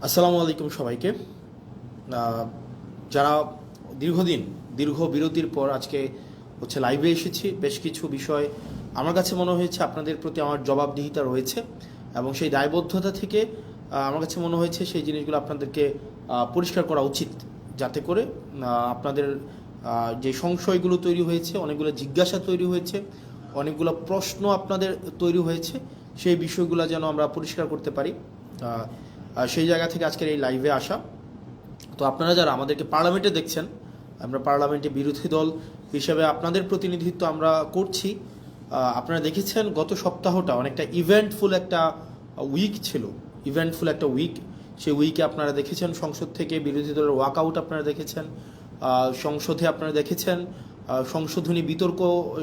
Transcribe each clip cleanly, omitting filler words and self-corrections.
আসসালামু আলাইকুম সবাইকে। যারা দীর্ঘ বিরতির পর আজকে লাইভে এসেছি, বেশ কিছু বিষয় আমার কাছে মনে হয়েছে আপনাদের প্রতি আমার জবাবদিহিতা রয়েছে এবং সেই দায়বদ্ধতা থেকে আমার কাছে মনে হয়েছে সেই জিনিসগুলো আপনাদেরকে পরিষ্কার করা উচিত, যাতে করে আপনাদের যে সংশয়গুলো তৈরি হয়েছে, অনেকগুলো জিজ্ঞাসা তৈরি হয়েছে, অনেকগুলো প্রশ্ন আপনাদের তৈরি হয়েছে, সেই বিষয়গুলো যেন আমরা পরিষ্কার করতে পারি। সেই জায়গা থেকে আজকের এই লাইভে আসা। তো আপনারা যারা আমাদেরকে পার্লামেন্টে দেখছেন, আমরা পার্লামেন্টে বিরোধী দল হিসেবে আপনাদের প্রতিনিধিত্ব আমরা করছি। আপনারা দেখেছেন গত সপ্তাহটা অনেকটা ইভেন্টফুল একটা উইক ছিল, সেই উইকে আপনারা দেখেছেন সংসদ থেকে বিরোধী দলের ওয়াকআউট আপনারা দেখেছেন, সংসদে আপনারা দেখেছেন সংশোধনী বিতর্ক,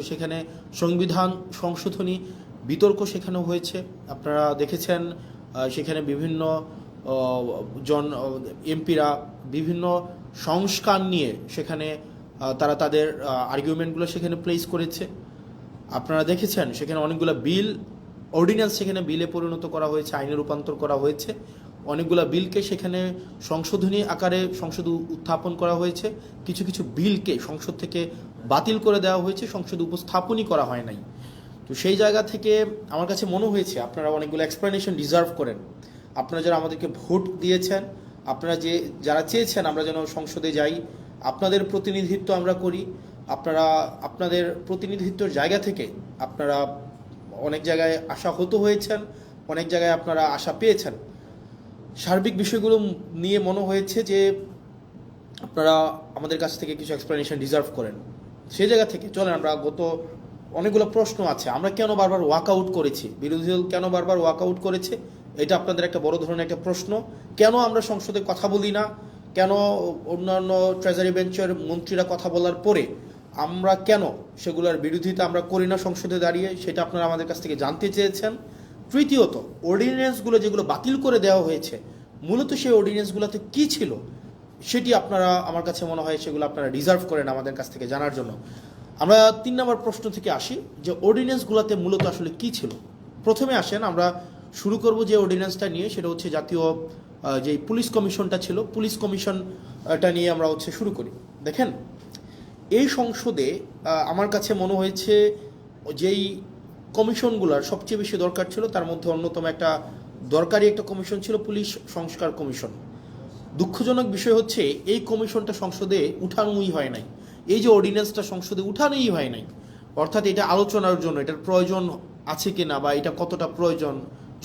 সেখানে সংবিধান সংশোধনী বিতর্ক সেখানে হয়েছে। আপনারা দেখেছেন সেখানে বিভিন্ন এমপিরা বিভিন্ন সংস্কার নিয়ে সেখানে তারা তাদের আর্গুমেন্টগুলো সেখানে প্লেস করেছে। আপনারা দেখেছেন সেখানে অনেকগুলো অর্ডিন্যান্স সেখানে বিলে পরিণত করা হয়েছে, আইনে রূপান্তর করা হয়েছে। অনেকগুলো বিলকে সেখানে সংশোধনী আকারে সংসদে উত্থাপন করা হয়েছে, কিছু কিছু বিলকে সংসদ থেকে বাতিল করে দেওয়া হয়েছে, সংসদে উপস্থাপনই করা হয় নাই। তো সেই জায়গা থেকে আমার কাছে মনে হয়েছে আপনারা অনেকগুলো এক্সপ্লেনেশন ডিজার্ভ করেন। আপনারা যারা আমাদেরকে ভোট দিয়েছেন, আপনারা যারা চেয়েছেন আমরা যেন সংসদে যাই, আপনাদের প্রতিনিধিত্ব আমরা করি, আপনারা আপনাদের প্রতিনিধিত্বের জায়গা থেকে আপনারা অনেক জায়গায় আশাহত হয়েছেন, অনেক জায়গায় আপনারা আশা পেয়েছেন। সার্বিক বিষয়গুলো নিয়ে মনে হয়েছে যে আপনারা আমাদের কাছ থেকে কিছু এক্সপ্লেনেশন ডিজার্ভ করেন। সেই জায়গা থেকে চলেন আমরা অনেকগুলো প্রশ্ন আছে, আমরা কেন বারবার ওয়াকআউট করেছি, বিরোধী দল কেন বারবার ওয়াকআউট করেছে, এটা আপনাদের একটা বড় ধরনের একটা প্রশ্ন। কেন আমরা সংসদে কথা বলি না, কেন অন্যান্য ট্রেজারি বেঞ্চের মন্ত্রীরা কথা বলার পরে আমরা কেন সেগুলোর বিরোধিতা আমরা করি না সংসদে দাঁড়িয়ে, সেটা আপনারা আমাদের কাছ থেকে জানতে চেয়েছেন। তৃতীয়ত, অর্ডিন্যান্সগুলো যেগুলো বাতিল করে দেওয়া হয়েছে, মূলত সেই অর্ডিন্যান্সগুলোতে কী ছিল সেটি আপনারা, আমার কাছে মনে হয় সেগুলো আপনারা ডিজার্ভ করেন আমাদের কাছ থেকে জানার জন্য। আমরা 3 নম্বর প্রশ্ন থেকে আসি যে অর্ডিন্যান্সগুলোতে মূলত আসলে কী ছিল। প্রথমে আসেন আমরা শুরু করব যে অর্ডিন্যান্সটা নিয়ে, সেটা হচ্ছে জাতীয় যে পুলিশ কমিশনটা ছিল, পুলিশ কমিশনটা নিয়ে আমরা শুরু করি। দেখেন, এই সংসদে আমার কাছে মনে হয়েছে যেই কমিশনগুলোর সবচেয়ে বেশি দরকার ছিল তার মধ্যে অন্যতম একটা দরকারি একটা কমিশন ছিল পুলিশ সংস্কার কমিশন। দুঃখজনক বিষয় হচ্ছে এই কমিশনটা সংসদে উঠানোই হয় নাই, এই যে অর্ডিন্যান্সটা সংসদে উঠানোই হয় নাই। অর্থাৎ এটা আলোচনার জন্য এটার প্রয়োজন আছে কিনা বা এটা কতটা প্রয়োজন,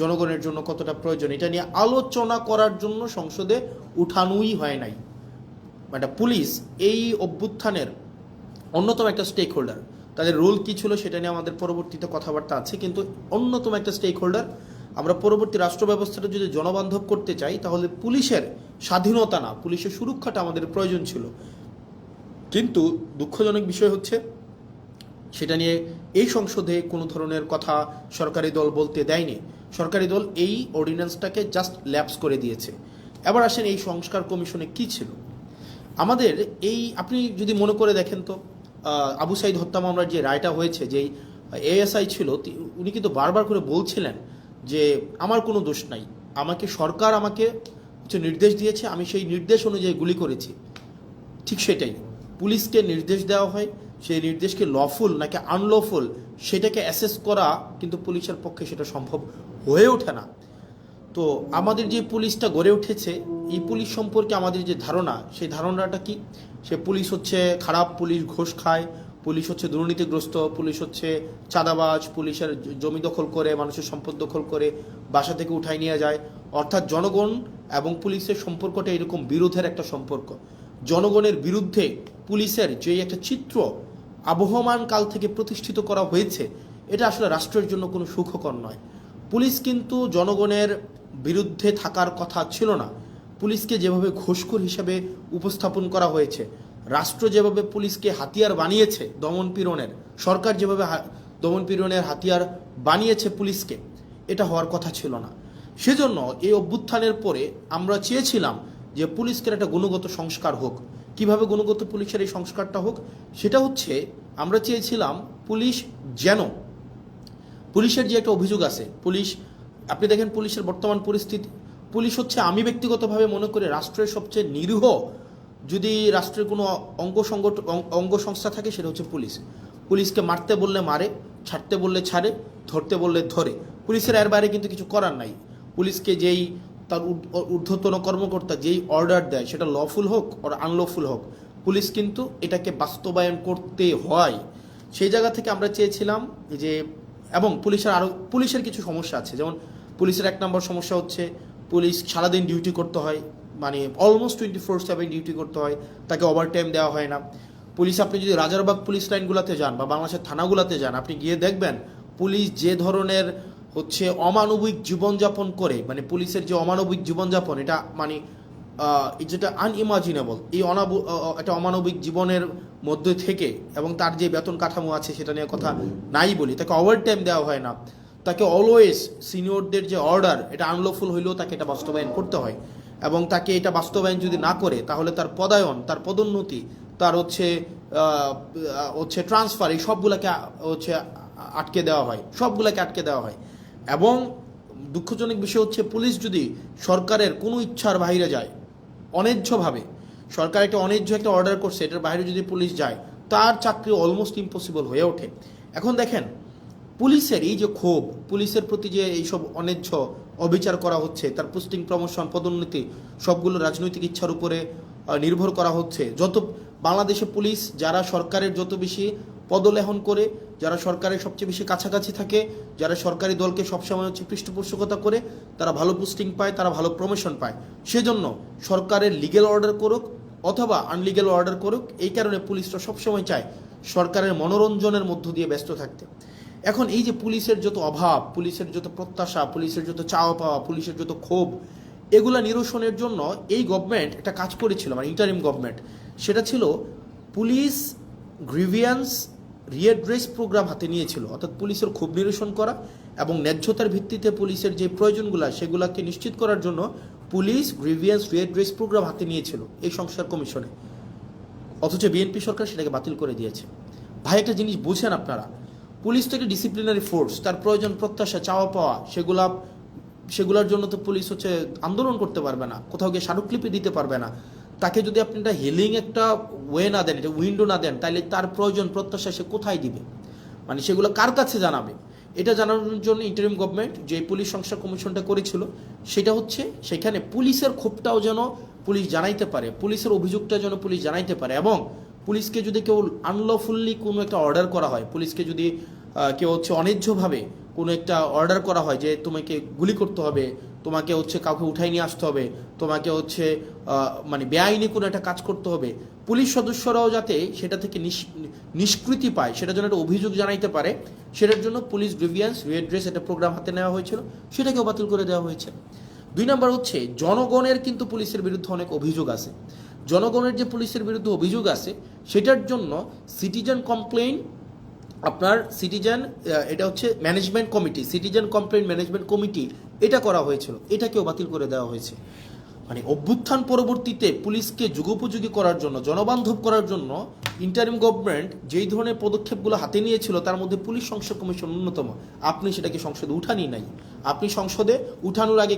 জনগণের জন্য কতটা প্রয়োজন, এটা নিয়ে আলোচনা করার জন্য সংসদে উঠানোই হয় নাই। মানে পুলিশ এই অভ্যুত্থানের অন্যতম একটা স্টেক হোল্ডার, তাদের রোল কী ছিল সেটা নিয়ে আমাদের পরবর্তীতে কথাবার্তা আছে, কিন্তু অন্যতম একটা স্টেক হোল্ডার। আমরা পরবর্তী রাষ্ট্র ব্যবস্থাটা যদি জনবান্ধব করতে চাই তাহলে পুলিশের স্বাধীনতা না, পুলিশের সুরক্ষাটা আমাদের প্রয়োজন ছিল। কিন্তু দুঃখজনক বিষয় হচ্ছে সেটা নিয়ে এই সংসদে কোনো ধরনের কথা সরকারি দল বলতে দেয়নি। সরকারি দল এই অর্ডিন্যান্সটাকে জাস্ট ল্যাপস করে দিয়েছে। এবার আসেন এই সংস্কার কমিশনে কি ছিল আমাদের। আপনি যদি মনে করে দেখেন তো আবু সাইদ হত্যা মামলার যে রায়টা হয়েছে, যেই এএসআই ছিল উনি কিন্তু বারবার করে বলছিলেন যে আমার কোনো দোষ নাই, সরকার আমাকে নির্দেশ দিয়েছে, আমি সেই নির্দেশ অনুযায়ী গুলি করেছি। ঠিক সেটাই, পুলিশকে নির্দেশ দেওয়া হয়, সেই নির্দেশকে লফুল নাকি আনলফুল সেটাকে অ্যাসেস করা কিন্তু পুলিশের পক্ষে সেটা সম্ভব হয়ে ওঠে না। তো আমাদের যে পুলিশটা গড়ে উঠেছে, এই পুলিশ সম্পর্কে আমাদের যে ধারণা, সেই ধারণাটা কি, সে পুলিশ হচ্ছে খারাপ, পুলিশ ঘুষ খায়, পুলিশ হচ্ছে দুর্নীতিগ্রস্ত, পুলিশ হচ্ছে চাঁদাবাজ, পুলিশের জমি দখল করে, মানুষের সম্পদ দখল করে বাসা থেকে উঠাই নিয়ে যায়। অর্থাৎ জনগণ এবং পুলিশের সম্পর্কটা এরকম বিরোধের একটা সম্পর্ক। জনগণের বিরুদ্ধে পুলিশের যে একটা চিত্র আবহমান কাল থেকে প্রতিষ্ঠিত করা হয়েছে, এটা আসলে রাষ্ট্রের জন্য কোনো সুখকর নয়। পুলিশ কিন্তু জনগণের বিরুদ্ধে থাকার কথা ছিল না। পুলিশকে যেভাবে ঘুষখোর হিসেবে উপস্থাপন করা হয়েছে, রাষ্ট্র যেভাবে পুলিশকে হাতিয়ার বানিয়েছে দমনপীড়নের, সরকার যেভাবে দমনপীড়নের হাতিয়ার বানিয়েছে পুলিশকে, এটা হওয়ার কথা ছিল না। সেজন্য এই অভ্যুত্থানের পরে আমরা চেয়েছিলাম যে পুলিশকে একটা গুণগত সংস্কার হোক। কিভাবে গুণগত পুলিশের এই সংস্কারটা হোক, সেটা হচ্ছে আমরা চেয়েছিলাম পুলিশের যে একটা অভিযোগ আছে, আপনি দেখেন পুলিশের বর্তমান পরিস্থিতি, পুলিশ হচ্ছে, আমি ব্যক্তিগতভাবে মনে করি রাষ্ট্রের সবচেয়ে নিরীহ যদি রাষ্ট্রের কোনো অঙ্গ সংস্থা থাকে সেটা হচ্ছে পুলিশ। পুলিশকে মারতে বললে মারে, ছাড়তে বললে ছাড়ে, ধরতে বললে ধরে। পুলিশের এর বাইরে কিন্তু কিছু করার নাই। পুলিশকে যেই তার ঊর্ধ্বতন কর্মকর্তা যেই অর্ডার দেয়, সেটা লফুল হোক আর আনলফুল হোক, পুলিশ কিন্তু এটাকে বাস্তবায়ন করতে হয়। সেই জায়গা থেকে আমরা চেয়েছিলাম যে, এবং পুলিশের কিছু সমস্যা আছে। যেমন পুলিশের 1 নম্বর সমস্যা হচ্ছে পুলিশ সারাদিন ডিউটি করতে হয়, মানে অলমোস্ট 24/7 ডিউটি করতে হয়, তাকে ওভারটাইম দেওয়া হয় না। পুলিশ, আপনি যদি রাজারবাগ পুলিশ লাইনগুলোতে যান বা বাংলাদেশের থানাগুলোতে যান, আপনি গিয়ে দেখবেন পুলিশ যে ধরনের হচ্ছে অমানবিক জীবনযাপন করে, মানে পুলিশের যে অমানবিক জীবনযাপন, এটা মানে যেটা আনইমাজিনেবল, এই একটা অমানবিক জীবনের মধ্যে থেকে, এবং তার যে বেতন কাঠামো আছে সেটা নিয়ে কথা নাই বলি, তাকে ওভারটাইম দেওয়া হয় না, তাকে অলওয়েজ সিনিয়রদের যে অর্ডার, এটা আনলফুল হইলেও তাকে এটা বাস্তবায়ন করতে হয়, এবং তাকে এটা বাস্তবায়ন যদি না করে তাহলে তার পদায়ন, তার পদোন্নতি, তার হচ্ছে ট্রান্সফার, এই সবগুলোকে হচ্ছে আটকে দেওয়া হয়। এবং দুঃখজনক বিষয় হচ্ছে, পুলিশ যদি সরকারের কোনো ইচ্ছার বাইরে যায়, অন্যায্যভাবে, সরকার একটা অন্যায্য একটা অর্ডার করছে, এটার বাইরে যদি পুলিশ যায়, তার চাকরি অলমোস্ট ইম্পসিবল হয়ে ওঠে। এখন দেখেন, পুলিশের এই যে ক্ষোভ, পুলিশের প্রতি যে এইসব অন্যায্য অবিচার করা হচ্ছে, তার পোস্টিং, প্রমোশন, পদোন্নতি সবগুলো রাজনৈতিক ইচ্ছার উপরে নির্ভর করা হচ্ছে। বাংলাদেশে পুলিশ যারা সরকারের যত বেশি পদলেহন করে, যারা সরকারের সবচেয়ে বেশি কাছাকাছি থাকে, যারা সরকারি দলকে সবসময় হচ্ছে পৃষ্ঠপোষকতা করে, তারা ভালো পোস্টিং পায়, তারা ভালো প্রমোশন পায়। সেজন্য সরকারের লিগ্যাল অর্ডার করুক অথবা আনলিগ্যাল অর্ডার করুক, এই কারণে পুলিশরা সবসময় চায় সরকারের মনোরঞ্জনের মধ্য দিয়ে ব্যস্ত থাকতে। এখন এই যে পুলিশের যত অভাব, পুলিশের যত প্রত্যাশা, পুলিশের যত চাওয়া পাওয়া, পুলিশের যত ক্ষোভ, এগুলা নিরসনের জন্য এই গভর্নমেন্ট একটা কাজ করেছিল, মানে ইন্টারিম গভর্নমেন্ট, সেটা ছিল পুলিশ গ্রিভিয়েন্স রিএড্রেস প্রোগ্রাম হাতে নিয়েছিল। অর্থাৎ পুলিশের ক্ষোভ নিরসন করা এবং ন্যায্যতার ভিত্তিতে পুলিশের যে প্রয়োজনগুলো, সেগুলোকে নিশ্চিত করার জন্য পুলিশ গ্রিভিয়েন্স রিএড্রেস প্রোগ্রাম হাতে নিয়েছিল এই সংস্কার কমিশনে। অথচ বিএনপি সরকার সেটাকে বাতিল করে দিয়েছে। ভাই, একটা জিনিস বুঝেন আপনারা, পুলিশ তো একটা ডিসিপ্লিনারি ফোর্স, তার প্রয়োজন, প্রত্যাশা, চাওয়া পাওয়া, সেগুলোর জন্য তো পুলিশ হচ্ছে আন্দোলন করতে পারবে না, কোথাও গিয়ে স্মারকলিপি দিতে পারবে না। তাকে যদি আপনি একটা হিলিং একটা ওয়ে না দেন, এটা উইন্ডো না দেন, তাহলে তার প্রয়োজন, প্রত্যাশা সে কোথায় দিবে, মানে সেগুলো কার কাছে জানাবে? এটা জানানোর জন্য ইন্টারিম গভর্নমেন্ট যে পুলিশ সংস্কার কমিশনটা করেছিল, সেটা হচ্ছে সেখানে পুলিশের ক্ষোভটাও যেন পুলিশ জানাইতে পারে, পুলিশের অভিযোগটা যেন পুলিশ জানাইতে পারে। এবং পুলিশকে যদি কেউ আনলফুল্লি কোনো একটা অর্ডার করা হয়, পুলিশকে যদি কেউ হচ্ছে অন্যায্যভাবে কোনো একটা অর্ডার করা হয় যে তোমাকে গুলি করতে হবে, তোমাকে হচ্ছে কাউকে উঠাই নিয়ে আসতে হবে, তোমাকে হচ্ছে মানে বেআইনি কোনো একটা কাজ করতে হবে, পুলিশ সদস্যরাও যাতে সেটা থেকে নিষ্কৃতি পায়, সেটার জন্য একটা অভিযোগ জানাইতে পারে, সেটার জন্য পুলিশ গ্রিভিয়েন্স রিএড্রেস একটা প্রোগ্রাম হাতে নেওয়া হয়েছিল, সেটাকেও বাতিল করে দেওয়া হয়েছে। 2 নম্বর হচ্ছে, জনগণের কিন্তু পুলিশের বিরুদ্ধে অনেক অভিযোগ আছে। জনগণের যে পুলিশের বিরুদ্ধে অভিযোগ আছে, সেটার জন্য সিটিজেন কমপ্লেইন, এটা হচ্ছে management committee, citizen complain management committee, এটা করা হয়েছিল, এটাকেও বাতিল করে দেওয়া হয়েছে। মানে অভ্যুত্থান পরবর্তীতে পুলিশকে যুগোপযোগী করার জন্য, জনবান্ধব করার জন্য ইন্টারিম গভর্নমেন্ট যেই ধরনের পদক্ষেপগুলো হাতে নিয়েছিল, তার মধ্যে পুলিশ সংস্কার কমিশন অন্যতম। আপনি সেটাকে সংসদে উঠানি নাই, আপনি সংসদে উঠানোর আগে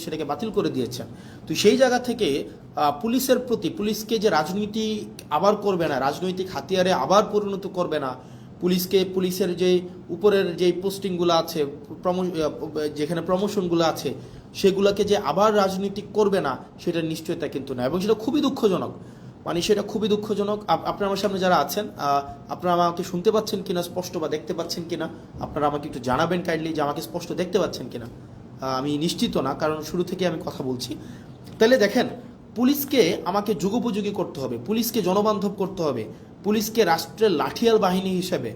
সেটাকে বাতিল করে দিয়েছেন। তো সেই জায়গা থেকে পুলিশের প্রতি, পুলিশকে যে রাজনীতি আবার করবে না, রাজনৈতিক হাতিয়ারে আবার পরিণত করবে না, পুলিশের যে উপরের যে পোস্টিংগুলো আছে, যেখানে প্রমোশনগুলো আছে, সেগুলোকে যে আবার রাজনীতিক করবে না, সেটার নিশ্চয়তা কিন্তু না। এবং সেটা খুবই দুঃখজনক, মানে সেটা খুবই দুঃখজনক। আপনারা আমার সামনে যারা আছেন, আপনারা আমাকে শুনতে পাচ্ছেন কিনা স্পষ্ট, বা দেখতে পাচ্ছেন কিনা, আপনারা আমাকে একটু জানাবেন কাইন্ডলি যে আমাকে স্পষ্ট দেখতে পাচ্ছেন কিনা। আমি নিশ্চিত না, কারণ শুরু থেকে আমি কথা বলছি। তাহলে দেখেন, পুলিশকে আমাকে যুগোপযোগী করতে হবে, পুলিশকে জনবান্ধব করতে হবে, পুলিশকে রাষ্ট্রের লাঠিয়াল বাহিনী হিসেবে,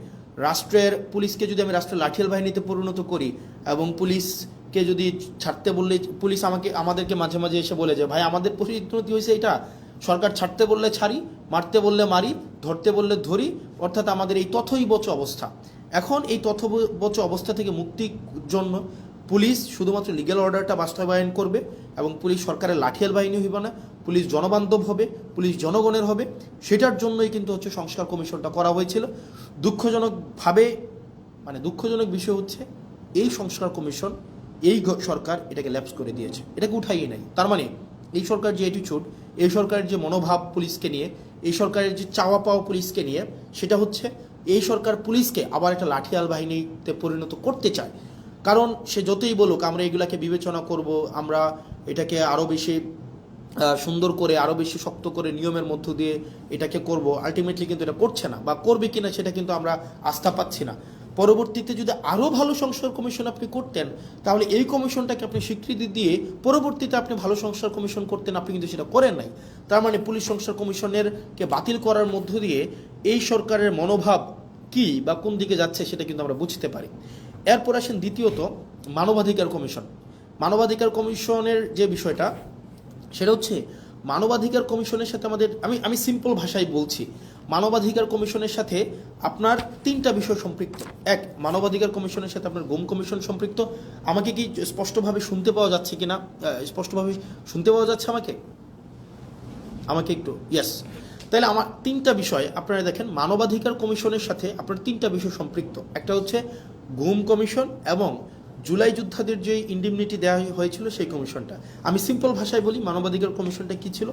পুলিশকে যদি আমি রাষ্ট্রের লাঠিয়াল বাহিনীতে পরিণত করি, এবং পুলিশকে যদি ছাড়তে বললে, পুলিশ আমাদেরকে মাঝে মাঝে এসে বলে যে ভাই আমাদের পরিণতি হয়েছে এটা, সরকার ছাড়তে বললে ছাড়ি, মারতে বললে মারি, ধরতে বললে ধরি, অর্থাৎ আমাদের এই তথৈবচ অবস্থা। এখন এই তথৈবচ অবস্থা থেকে মুক্তির জন্য পুলিশ শুধুমাত্র লিগ্যাল অর্ডারটা বাস্তবায়ন করবে, এবং পুলিশ সরকারের লাঠিয়াল বাহিনী হইবে না, পুলিশ জনবান্ধব হবে, পুলিশ জনগণের হবে। সেটার জন্যই কিন্তু হচ্ছে সংস্কার কমিশনটা করা হয়েছিল। দুঃখজনক বিষয় হচ্ছে, এই সংস্কার কমিশন এই সরকার এটাকে ল্যাপস করে দিয়েছে, এটাকে উঠাইয়ে নাই। তার মানে এই সরকার যে অ্যাটিটিউড, এই সরকারের যে মনোভাব পুলিশকে নিয়ে, এই সরকারের যে চাওয়া পাওয়া পুলিশকে নিয়ে, সেটা হচ্ছে এই সরকার পুলিশকে আবার একটা লাঠিয়াল বাহিনীতে পরিণত করতে চায়। কারণ সে যতই বলুক আমরা এগুলাকে বিবেচনা করব, আমরা এটাকে আরও বেশি সুন্দর করে, আরও বেশি শক্ত করে নিয়মের মধ্য দিয়ে এটাকে করব, আলটিমেটলি কিন্তু এটা করছে না, বা করবে কিনা সেটা কিন্তু আমরা আস্থা পাচ্ছি না। পরবর্তীতে যদি আরও ভালো সংস্কার কমিশন আপনি করতেন, তাহলে এই কমিশনটাকে আপনি স্বীকৃতি দিয়ে পরবর্তীতে আপনি ভালো সংস্কার কমিশন করতেন, আপনি কিন্তু সেটা করেন নাই। তার মানে পুলিশ সংস্কার কমিশনেরকে বাতিল করার মধ্য দিয়ে এই সরকারের মনোভাব কি বা কোন দিকে যাচ্ছে সেটা কিন্তু আমরা বুঝতে পারি। এরপর আসেন দ্বিতীয়ত মানবাধিকার কমিশন। মানবাধিকার কমিশনের যে বিষয়টা, সেটা হচ্ছে মানবাধিকার কমিশনের সাথে আমাদের, আমি সিম্পল ভাষায় বলছি, মানবাধিকার কমিশনের সাথে আপনার তিনটা বিষয় সম্পৃক্ত। এক, মানবাধিকার কমিশনের সাথে আপনার গুম কমিশন সম্পৃক্ত। আমাকে কি স্পষ্টভাবে শুনতে পাওয়া যাচ্ছে কিনা? স্পষ্টভাবে শুনতে পাওয়া যাচ্ছে আমাকে একটু? ইয়েস। তাহলে আমার তিনটা বিষয় আপনারা দেখেন, মানবাধিকার কমিশনের সাথে আপনার তিনটা বিষয় সম্পৃক্ত। একটা হচ্ছে গুম কমিশন এবং জুলাই যোদ্ধাদের যে ইন্ডিমনিটি দেওয়া হয়েছিল সেই কমিশনটা। আমি সিম্পল ভাষায় বলি মানবাধিকার কমিশনটা কি ছিল।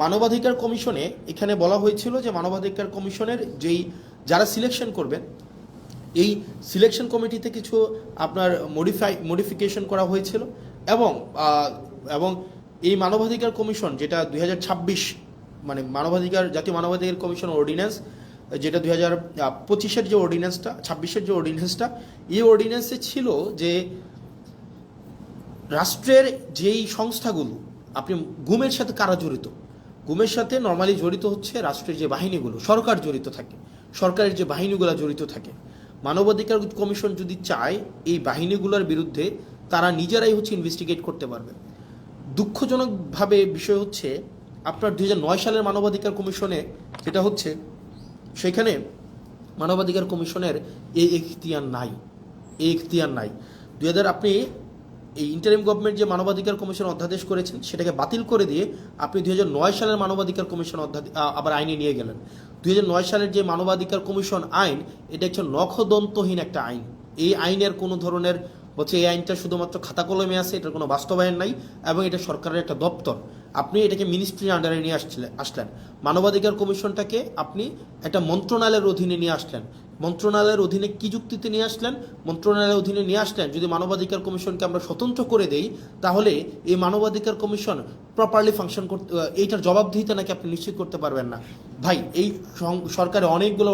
মানবাধিকার কমিশনে এখানে বলা হয়েছিল যে মানবাধিকার কমিশনের যারা সিলেকশন করবেন, এই সিলেকশন কমিটিতে কিছু আপনার মডিফিকেশন করা হয়েছিল, এবং এই মানবাধিকার কমিশন যেটা 2026 মানে জাতীয় মানবাধিকার কমিশন অর্ডিন্যান্স, যেটা 2025-এর যে অর্ডিন্যান্সটা, 26-এর যে অর্ডিন্যান্সটা, এই অর্ডিন্যান্সে ছিল যে রাষ্ট্রের যেই সংস্থাগুলো, আপনি গুমের সাথে কারা জড়িত, গুমের সাথে নর্মালি জড়িত হচ্ছে রাষ্ট্রের যে বাহিনীগুলো, সরকার জড়িত থাকে, সরকারের যে বাহিনীগুলো জড়িত থাকে। মানবাধিকার কমিশন যদি চায় এই বাহিনীগুলোর বিরুদ্ধে, তারা নিজেরাই হচ্ছে ইনভেস্টিগেট করতে পারবে। দুঃখজনকভাবে বিষয় হচ্ছে আপনার 2009 সালের মানবাধিকার কমিশনে যেটা হচ্ছে, সেখানে মানবাধিকার কমিশনের এই এখতিয়ার নাই। আপনি এই ইন্টারিম গভর্নমেন্ট যে মানবাধিকার কমিশন অধ্যাদেশ করেছেন সেটাকে বাতিল করে দিয়ে আপনি 2009 সালের মানবাধিকার কমিশন আবার আইনে নিয়ে গেলেন। 2009 সালের যে মানবাধিকার কমিশন আইন, এটা হচ্ছে নখদন্তহীন একটা আইন। এই আইনের কোনো ধরনের হচ্ছে, এই আইনটা শুধুমাত্র খাতা কলমে আছে, এটার কোনো বাস্তবায়ন নাই, এবং এটা সরকারের একটা দপ্তর। আপনি এটাকে মিনিস্ট্রির আন্ডারে নিয়ে আসলেন। মানবাধিকার কমিশনটাকে আপনি একটা মন্ত্রণালয়ের অধীনে নিয়ে আসলেন। মন্ত্রণালয়ের অধীনে কি যুক্তিতে নিয়ে আসলেন? মন্ত্রণালয়ের অধীনে নিয়ে আসলেন যদি মানবাধিকার কমিশনকে আমরা স্বতন্ত্র করে দেই, তাহলে এই মানবাধিকার কমিশন প্রপারলি ফাংশন করতে, এইটার জবাবদিহিতা নাকি আপনি নিশ্চিত করতে পারবেন না। ভাই, এই সরকারে অনেকগুলো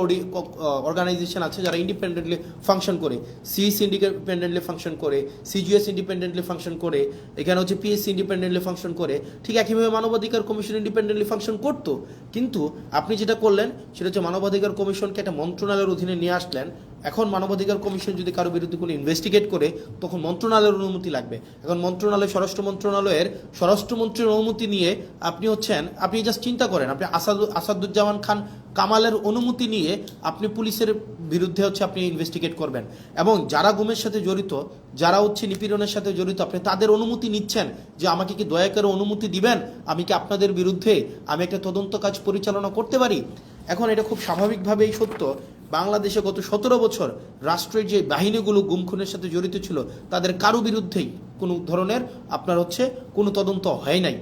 অর্গানাইজেশন আছে যারা ইন্ডিপেন্ডেন্টলি ফাংশন করে। সিএস ইন্ডিপেন্ডেন্টলি ফাংশন করে, সিজিএস ইন্ডিপেন্ডেন্টলি ফাংশন করে, এখানে হচ্ছে পিএসসি ইন্ডিপেন্ডেন্টলি ফাংশন করে। ঠিক একইভাবে মানবাধিকার কমিশন ইন্ডিপেন্ডেন্টলি ফাংশন করতো, কিন্তু আপনি যেটা করলেন সেটা হচ্ছে মানবাধিকার কমিশনকে একটা মন্ত্রণালয়ের অধীনে নিয়ে আসলেন। এখন মানবাধিকার কমিশন যদি কারো বিরুদ্ধে কোনো ইনভেস্টিগেট করে, তখন মন্ত্রণালয়ের অনুমতি লাগবে। এখন স্বরাষ্ট্র মন্ত্রণালয়ের স্বরাষ্ট্রমন্ত্রীর অনুমতি নিয়ে আপনি জাস্ট চিন্তা করেন, আপনি আসাদুজ্জামান খান কামালের অনুমতি নিয়ে আপনি পুলিশের বিরুদ্ধে হচ্ছে আপনি ইনভেস্টিগেট করবেন, এবং যারা গুমের সাথে জড়িত, যারা হচ্ছে নিপীড়নের সাথে জড়িত, আপনি তাদের অনুমতি নিচ্ছেন যে আমাকে কি দয়া করে অনুমতি দিবেন, আমি কি আপনাদের বিরুদ্ধে আমি একটা তদন্ত কাজ পরিচালনা করতে পারি। এখন এটা খুব স্বাভাবিকভাবেই সত্য, বাংলাদেশে গত 17 বছর রাষ্ট্রের যে বাহিনীগুলো গুম খুনের সাথে জড়িত ছিল, তাদের কারো বিরুদ্ধেই কোনো ধরনের আপনার হচ্ছে কোনো তদন্ত হয় নাই।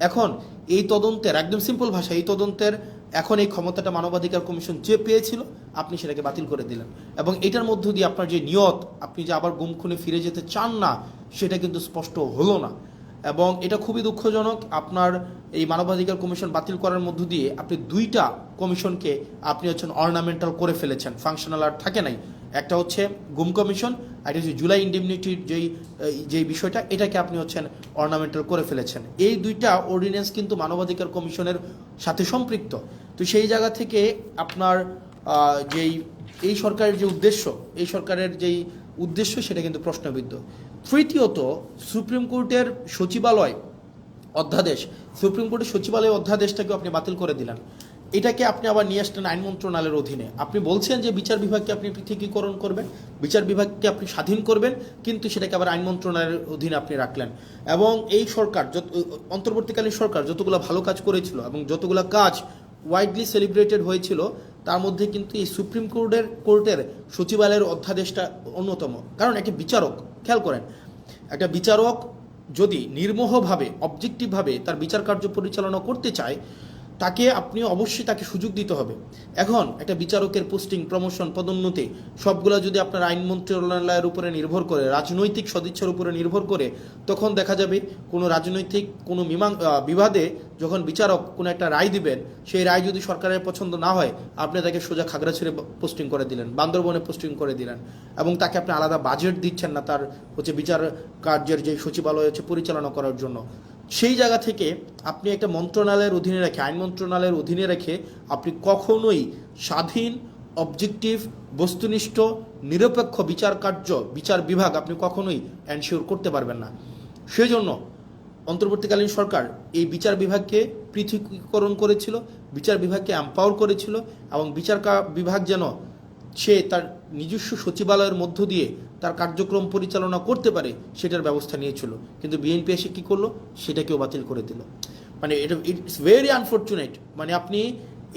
এখন এই তদন্তের, একদম সিম্পল ভাষা, এই তদন্তের এখন এই ক্ষমতাটা মানবাধিকার কমিশন যে পেয়েছিল, আপনি সেটাকে বাতিল করে দিলেন, এবং এটার মধ্য দিয়ে আপনার যে নিয়ত, আপনি যে আবার গুম খুনে ফিরে যেতে চান না, সেটা কিন্তু স্পষ্ট হলো না। এবং এটা খুবই দুঃখজনক, আপনার এই মানবাধিকার কমিশন বাতিল করার মধ্য দিয়ে আপনি দুইটা কমিশনকে আপনি হচ্ছেন অর্নামেন্টাল করে ফেলেছেন, ফাংশনাল আর থাকে নাই। একটা হচ্ছে গুম কমিশন, আর হচ্ছে জুলাই ইন্ডিমনিটির যেই বিষয়টা, এটাকে আপনি হচ্ছেন অর্নামেন্টাল করে ফেলেছেন। এই দুইটা অর্ডিন্যান্স কিন্তু মানবাধিকার কমিশনের সাথে সম্পৃক্ত। তো সেই জায়গা থেকে আপনার এই সরকারের যে উদ্দেশ্য সেটা কিন্তু প্রশ্নবিদ্ধ। তৃতীয়ত, সুপ্রিম কোর্টের সচিবালয় অধ্যাদেশটাকে আপনি বাতিল করে দিলেন। এটাকে আপনি আবার নিয়ে আসলেন আইন মন্ত্রণালয়ের অধীনে। আপনি বলছেন যে বিচার বিভাগকে আপনি পৃথকীকরণ করবেন, বিচার বিভাগকে আপনি স্বাধীন করবেন, কিন্তু সেটাকে আবার আইন মন্ত্রণালয়ের অধীনে আপনি রাখলেন। এবং এই সরকার, অন্তর্বর্তীকালীন সরকার যতগুলো ভালো কাজ করেছিল এবং যতগুলো কাজ ওয়াইডলি সেলিব্রেটেড হয়েছিল, তার মধ্যে কিন্তু এই সুপ্রিম কোর্টের সচিবালয়ের অধ্যাদেশটা অন্যতম। কারণ একটি বিচারক, খেয়াল করেন, একটা বিচারক যদি নির্মোহভাবে অবজেক্টিভভাবে তার বিচার কার্য পরিচালনা করতে চায়, তাকে আপনি অবশ্যই তাকে সুযোগ দিতে হবে। এখন একটা বিচারকের পোস্টিং, প্রমোশন, পদোন্নতি সবগুলো যদি আপনার আইন মন্ত্রণালয়ের উপরে নির্ভর করে, রাজনৈতিক সদিচ্ছার উপরে নির্ভর করে, তখন দেখা যাবে কোনো রাজনৈতিক কোনো বিবাদে যখন বিচারক কোনো একটা রায় দিবেন, সেই রায় যদি সরকারের পছন্দ না হয়, আপনি তাকে সোজা খাগড়াছড়ি পোস্টিং করে দিলেন, বান্দরবনে পোস্টিং করে দিলেন, এবং তাকে আপনি আলাদা বাজেট দিচ্ছেন না তার বিচার কার্যের যে সচিবালয় পরিচালনা করার জন্য। সেই জায়গা থেকে আপনি একটা মন্ত্রণালয়ের অধীনে রেখে, আইন মন্ত্রণালয়ের অধীনে রেখে আপনি কখনোই স্বাধীন, অবজেক্টিভ, বস্তুনিষ্ঠ, নিরপেক্ষ বিচার বিভাগ আপনি কখনোই এনশিওর করতে পারবেন না। সেজন্য অন্তর্বর্তীকালীন সরকার এই বিচার বিভাগকে পৃথকীকরণ করেছিল, বিচার বিভাগকে এম্পাওয়ার করেছিল, এবং বিচার বিভাগ যেন সে তার নিজস্ব সচিবালয়ের মধ্য দিয়ে তার কার্যক্রম পরিচালনা করতে পারে সেটার ব্যবস্থা নিয়েছিল। কিন্তু বিএনপি এসে কী করলো, সেটাকেও বাতিল করে দিল। মানে এটা ইটস ভেরি আনফর্চুনেট। মানে আপনি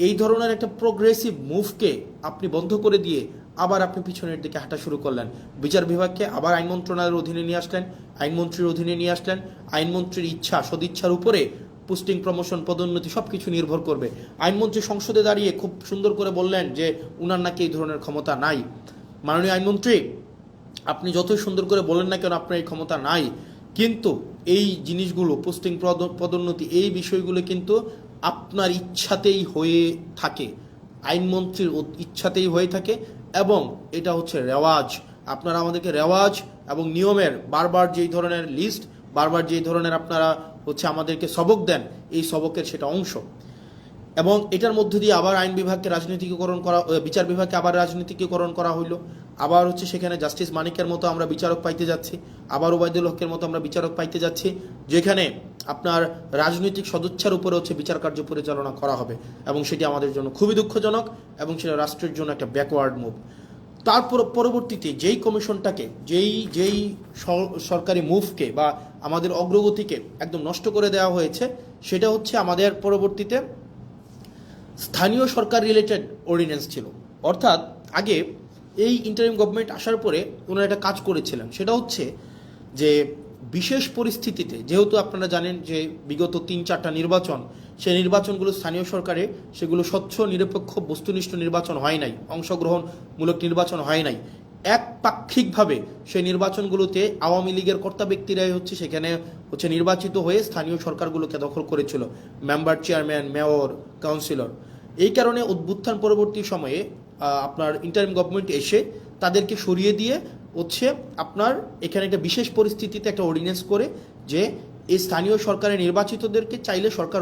এই ধরনের একটা প্রোগ্রেসিভ মুভকে আপনি বন্ধ করে দিয়ে আবার আপনি পিছনের দিকে হাঁটা শুরু করলেন। বিচার বিভাগকে আবার আইন মন্ত্রণালয়ের অধীনে নিয়ে আসলেন, আইনমন্ত্রীর অধীনে নিয়ে আসলেন। আইনমন্ত্রীর ইচ্ছা, সদিচ্ছার উপরে পোস্টিং, প্রমোশন, পদোন্নতি সব কিছু নির্ভর করবে। আইনমন্ত্রী সংসদে দাঁড়িয়ে খুব সুন্দর করে বললেন যে উনার নাকি এই ধরনের ক্ষমতা নাই। মাননীয় আইনমন্ত্রী, আপনি যতই সুন্দর করে বলেন না কেন আপনার এই ক্ষমতা নাই, কিন্তু এই জিনিসগুলো, পোস্টিং, পদোন্নতি, এই বিষয়গুলো কিন্তু আপনার ইচ্ছাতেই হয়ে থাকে, আইনমন্ত্রীর ইচ্ছাতেই হয়ে থাকে, এবং এটা হচ্ছে রেওয়াজ। আপনারা আমাদেরকে রেওয়াজ এবং নিয়মের বারবার যেই ধরনের লিস্ট, বারবার যেই ধরনের আপনারা আমাদেরকে সবক দেন, এই সবকের সেটা অংশ। এবং এটার মধ্য দিয়ে আবার আইন বিভাগকে রাজনীতিকরণ করা, বিচার বিভাগকে আবার রাজনীতিকরণ করা হইলো। আবার সেখানে জাস্টিস মানিকের মতো আমরা বিচারক পাইতে যাচ্ছি, আবার ওবায়দুল হকের মতো আমরা বিচারক পাইতে যাচ্ছি, যেখানে আপনার রাজনৈতিক সদিচ্ছার উপরে বিচার কার্য পরিচালনা করা হবে, এবং সেটি আমাদের জন্য খুবই দুঃখজনক, এবং সেটা রাষ্ট্রের জন্য একটা ব্যাকওয়ার্ড মুভ। তারপর পরবর্তীতে যেই কমিশনটাকে, যেই সরকারি মুভকে বা আমাদের অগ্রগতিকে একদম নষ্ট করে দেওয়া হয়েছে, সেটা আমাদের পরবর্তীতে স্থানীয় সরকার রিলেটেড অর্ডিন্যান্স ছিল। অর্থাৎ আগে এই ইন্টারিম গভর্নমেন্ট আসার পরে ওনারা একটা কাজ করেছিলেন, সেটা যে বিশেষ পরিস্থিতিতে, যেহেতু আপনারা জানেন যে বিগত 3-4টা নির্বাচন, সেই নির্বাচনগুলো স্থানীয় সরকারে সেগুলো স্বচ্ছ, নিরপেক্ষ, বস্তুনিষ্ঠ নির্বাচন হয় নাই, অংশগ্রহণমূলক নির্বাচন হয় নাই। একপাক্ষিকভাবে সেই নির্বাচনগুলোতে আওয়ামী লীগের কর্তা ব্যক্তিরাই সেখানে নির্বাচিত হয়ে স্থানীয় সরকারগুলোকে দখল করেছিল, মেম্বার, চেয়ারম্যান, মেয়র, কাউন্সিলর। এই কারণে অভ্যুত্থান পরবর্তী সময়ে আপনার ইন্টারিম গভর্নমেন্ট এসে তাদেরকে সরিয়ে দিয়ে আপনার এখানে একটা বিশেষ পরিস্থিতিতে একটা অর্ডিন্যান্স করে যে এই স্থানীয় সরকারের নির্বাচিতদেরকে চাইলে সরকার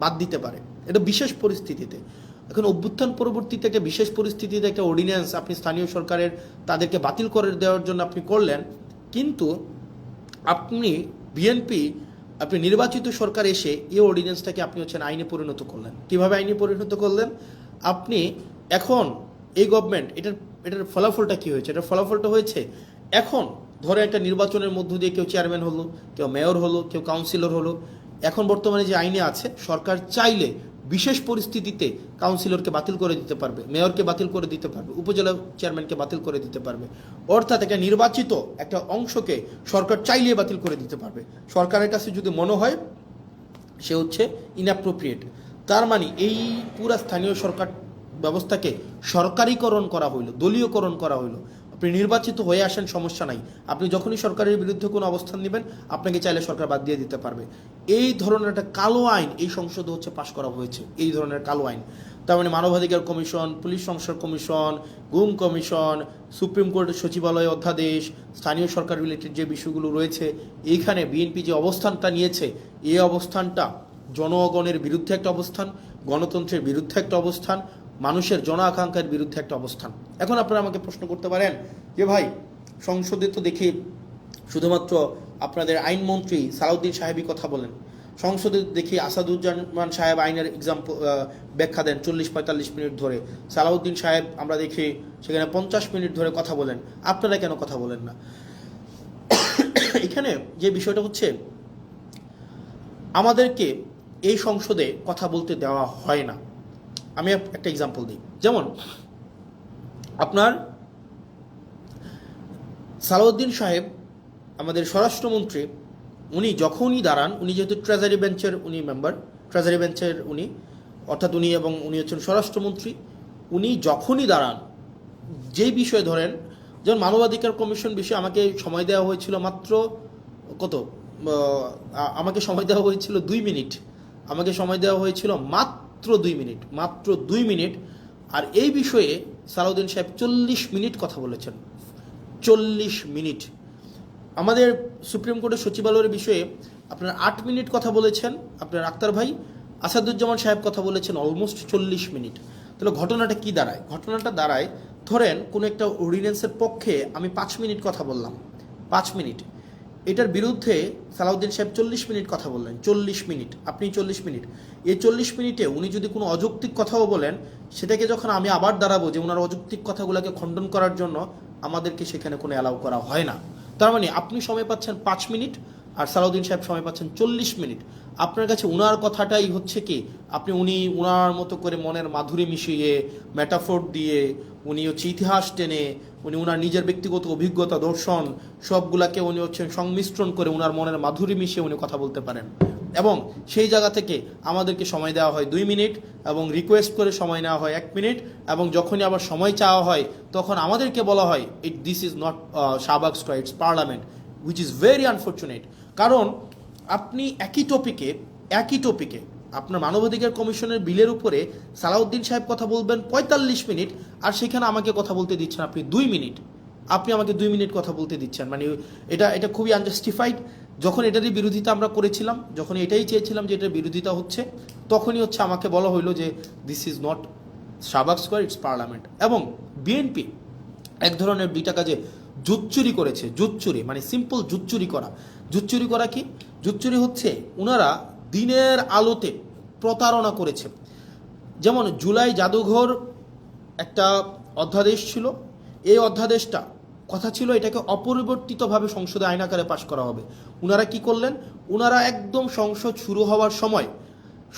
বাদ দিতে পারে, এটা বিশেষ পরিস্থিতিতে। এখন অভ্যুত্থান পরবর্তীতে একটা বিশেষ পরিস্থিতিতে একটা অর্ডিন্যান্স আপনি স্থানীয় সরকারের তাদেরকে বাতিল করে দেওয়ার জন্য আপনি করলেন, কিন্তু আপনি বিএনপি, আপনি নির্বাচিত সরকার এসে এই অর্ডিন্যান্সটাকে আপনি আইনে পরিণত করলেন। কিভাবে আইনে পরিণত করলেন? আপনি এখন এই গভর্নমেন্ট, এটার ফলাফলটা কি হয়েছে? এটার ফলাফলটা হয়েছে, এখন ধরে একটা নির্বাচনের মধ্য দিয়ে কেউ চেয়ারম্যান হলো, কেউ মেয়র হলো, কেউ কাউন্সিলর হলো। এখন বর্তমানে যে আইনে আছে, সরকার চাইলে বিশেষ পরিস্থিতিতে কাউন্সিলরকে বাতিল করে দিতে পারবে, মেয়রকে বাতিল করে দিতে পারবে, উপজেলা চেয়ারম্যানকে বাতিল করে দিতে পারবে। অর্থাৎ একটা নির্বাচিত একটা অংশকে সরকার চাইলে বাতিল করে দিতে পারবে, সরকারের কাছে যদি মনে হয় সে ইনঅ্যাপ্রোপ্রিয়েট। তার মানে এই পুরা স্থানীয় সরকার ব্যবস্থাকে সরকারিকরণ করা হইলো, দলীয়করণ করা হইলো। আপনি নির্বাচিত হয়ে আসেন, সমস্যা নাই, আপনি যখনই সরকারের বিরুদ্ধে কোনো অবস্থান নেবেন, আপনাকে চাইলে সরকার বাদ দিয়ে দিতে পারবে। এই ধরনের একটা কালো আইন এই সংসদে পাশ করা হয়েছে, এই ধরনের কালো আইন। তার মানে মানবাধিকার কমিশন, পুলিশ সংস্কার কমিশন, গুম কমিশন, সুপ্রিম কোর্টের সচিবালয় অধ্যাদেশ, স্থানীয় সরকার রিলেটেড যে বিষয়গুলো রয়েছে, এইখানে বিএনপি যে অবস্থানটা নিয়েছে, এই অবস্থানটা জনগণের বিরুদ্ধে একটা অবস্থান, গণতন্ত্রের বিরুদ্ধে একটা অবস্থান, মানুষের জন আকাঙ্ক্ষার বিরুদ্ধে একটা অবস্থান। এখন আপনারা আমাকে প্রশ্ন করতে পারেন যে ভাই, সংসদে তো দেখি শুধুমাত্র আপনাদের আইনমন্ত্রী সালাউদ্দিন সাহেবই কথা বলেন, সংসদে দেখি আসাদুজ্জামান সাহেব আইনের ব্যাখ্যা দেন 40-45 মিনিট ধরে, সালাউদ্দিন সাহেব আমরা দেখি সেখানে 50 মিনিট ধরে কথা বলেন, আপনারা কেন কথা বলেন না? এখানে যে বিষয়টা আমাদেরকে এই সংসদে কথা বলতে দেওয়া হয় না। আমি একটা এক্সাম্পল দিই, যেমন আপনার সালাউদ্দিন সাহেব আমাদের স্বরাষ্ট্রমন্ত্রী উনি যখনই দাঁড়ান, উনি যেহেতু ট্রেজারি বেঞ্চের উনি মেম্বার, ট্রেজারি বেঞ্চের উনি, অর্থাৎ উনি এবং উনি হচ্ছেন স্বরাষ্ট্রমন্ত্রী, উনি যখনই দাঁড়ান যেই বিষয়ে ধরেন, যেমন মানবাধিকার কমিশন বিষয়ে আমাকে সময় দেওয়া হয়েছিল মাত্র কত, আমাকে সময় দেওয়া হয়েছিল 2 মিনিট, আমাকে সময় দেওয়া হয়েছিল মাত্র 2 মিনিট, মাত্র 2 মিনিট। আর এই বিষয়ে সালাউদ্দিন সাহেব 40 মিনিট কথা বলেছেন, 40 মিনিট। আমাদের সুপ্রিম কোর্টের সচিবালয়ের বিষয়ে আপনার 8 মিনিট কথা বলেছেন আপনার আক্তার ভাই, আসাদুজ্জামান সাহেব কথা বলেছেন অলমোস্ট 40 মিনিট। তাহলে ঘটনাটা কি দাঁড়ায়? ঘটনাটা দাঁড়ায়, ধরেন কোনো একটা অর্ডিন্যান্সের পক্ষে আমি 5 মিনিট কথা বললাম, 5 মিনিট, এটার বিরুদ্ধে সালাউদ্দিন সাহেব 40 মিনিট কথা বললেন, 40 মিনিট, আপনি 40 মিনিট। এই 40 মিনিটে উনি যদি কোনো অযৌক্তিক কথাও বলেন, সেটাকে যখন আমি আবার দাঁড়াবো যে ওনার অযৌক্তিক কথাগুলোকে খণ্ডন করার জন্য, আমাদেরকে সেখানে কোনো অ্যালাউ করা হয় না। তার মানে আপনি সময় পাচ্ছেন 5 মিনিট আর সালাউদ্দিন সাহেব সময় পাচ্ছেন 40 মিনিট। আপনার কাছে উনার কথাটাই হচ্ছে কি, উনি উনার মতো করে মনের মাধুরী মিশিয়ে, মেটাফোর দিয়ে, উনি হচ্ছে ইতিহাস টেনে, উনি উনার নিজের ব্যক্তিগত অভিজ্ঞতা, দর্শন সবগুলাকে উনি হচ্ছেন সংমিশ্রণ করে উনার মনের মাধুরী মিশিয়ে উনি কথা বলতে পারেন। এবং সেই জায়গা থেকে আমাদেরকে সময় দেওয়া হয় 2 মিনিট এবং রিকোয়েস্ট করে সময় নেওয়া হয় 1 মিনিট, এবং যখনই আবার সময় চাওয়া হয় তখন আমাদেরকে বলা হয় this is not Shahbag square, it's parliament, which is very unfortunate. কারণ আপনি একই টপিকে আপনার মানবাধিকার কমিশনের বিলের উপরে সালাউদ্দিন সাহেব কথা বলবেন 45 মিনিট, আর সেখানে আমাকে কথা বলতে দিচ্ছেন আপনি 2 মিনিট, আপনি আমাকে 2 মিনিট কথা বলতে দিচ্ছেন। মানে এটা খুবই আনজাস্টিফাইড। যখন এটারই বিরোধিতা আমরা করেছিলাম, যখন এটাই চেয়েছিলাম যে এটার বিরোধিতা হচ্ছে, তখনই হচ্ছে আমাকে বলা হইলো যে this is not Shahbag square, it's parliament. এবং বিএনপি এক ধরনের 2টা কাজে জুচ্চুরি করেছে, জুচ্চুরি মানে সিম্পল জুচ্চুরি করা। জুচ্চুরি করা কি? জুচ্চুরি হচ্ছে ওনারা দিনের আলোতে প্রতারণা করেছে। যেমন জুলাই জাদুঘর একটা অধ্যাদেশ ছিল, এই অধ্যাদেশটা কথা ছিল এটাকে অপরিবর্তিতভাবে সংসদে আইন আকারে পাশ করা হবে। ওনারা কি করলেন? ওনারা একদম সংসদ শুরু হওয়ার সময়,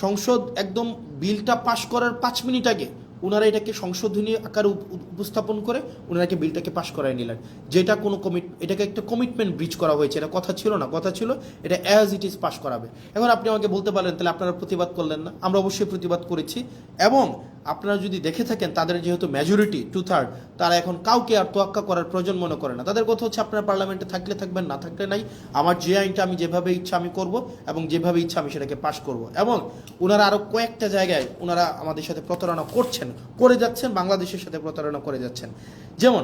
সংসদ একদম বিলটা পাশ করার 5 মিনিট আগে ওনারা এটাকে সংশোধনী আকারে উপস্থাপন করে ওনারাকে বিলটাকে পাশ করায় নিলেন, যেটা কোনো এটাকে একটা কমিটমেন্ট ব্রিচ করা হয়েছে। এটা কথা ছিল না, কথা ছিল এটা অ্যাজ ইট ইজ পাশ করাবে। এখন আপনি আমাকে বলতে পারেন তাহলে আপনারা প্রতিবাদ করলেন না? আমরা অবশ্যই প্রতিবাদ করেছি, এবং আপনারা যদি দেখে থাকেন তাদের যেহেতু মেজরিটি 2/3, তারা এখন কাউকে আর তোয়াক্কা করার প্রয়োজন মনে করে না। তাদের কথা হচ্ছে আপনারা পার্লামেন্টে থাকলে থাকবেন, না থাকলে নাই, আমার যে আইনটা আমি যেভাবে ইচ্ছা আমি করব এবং যেভাবে ইচ্ছা আমি সেটাকে পাশ করব। এবং ওনারা আরও কয়েকটা জায়গায় ওনারা আমাদের সাথে প্রতারণা করে যাচ্ছেন, বাংলাদেশের সাথে প্রতারণা করে যাচ্ছেন। যেমন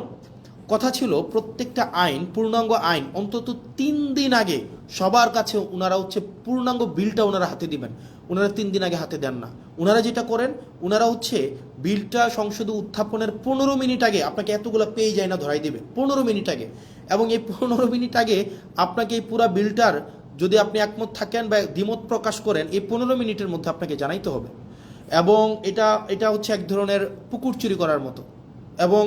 কথা ছিল প্রত্যেকটা আইন, পূর্ণাঙ্গ আইন অন্তত 3 দিন আগে সবার কাছে ওনারা হচ্ছে পূর্ণাঙ্গ বিলটা ওনারা হাতে দিবেন, ওনারা 3 দিন আগে হাতে দেন না। ওনারা যেটা করেন, ওনারা হচ্ছে বিলটা সংসদে উত্থাপনের 15 মিনিট আগে আপনাকে এতগুলো পেয়ে যায় না ধরাই দেবে, 15 মিনিট আগে। এবং এই 15 মিনিট আগে আপনাকে এই পুরো বিলটার যদি আপনি একমত থাকেন বা দ্বিমত প্রকাশ করেন, এই 15 মিনিটের মধ্যে আপনাকে জানাইতে হবে। এবং এটা হচ্ছে এক ধরনের পুকুর চুরি করার মতো। এবং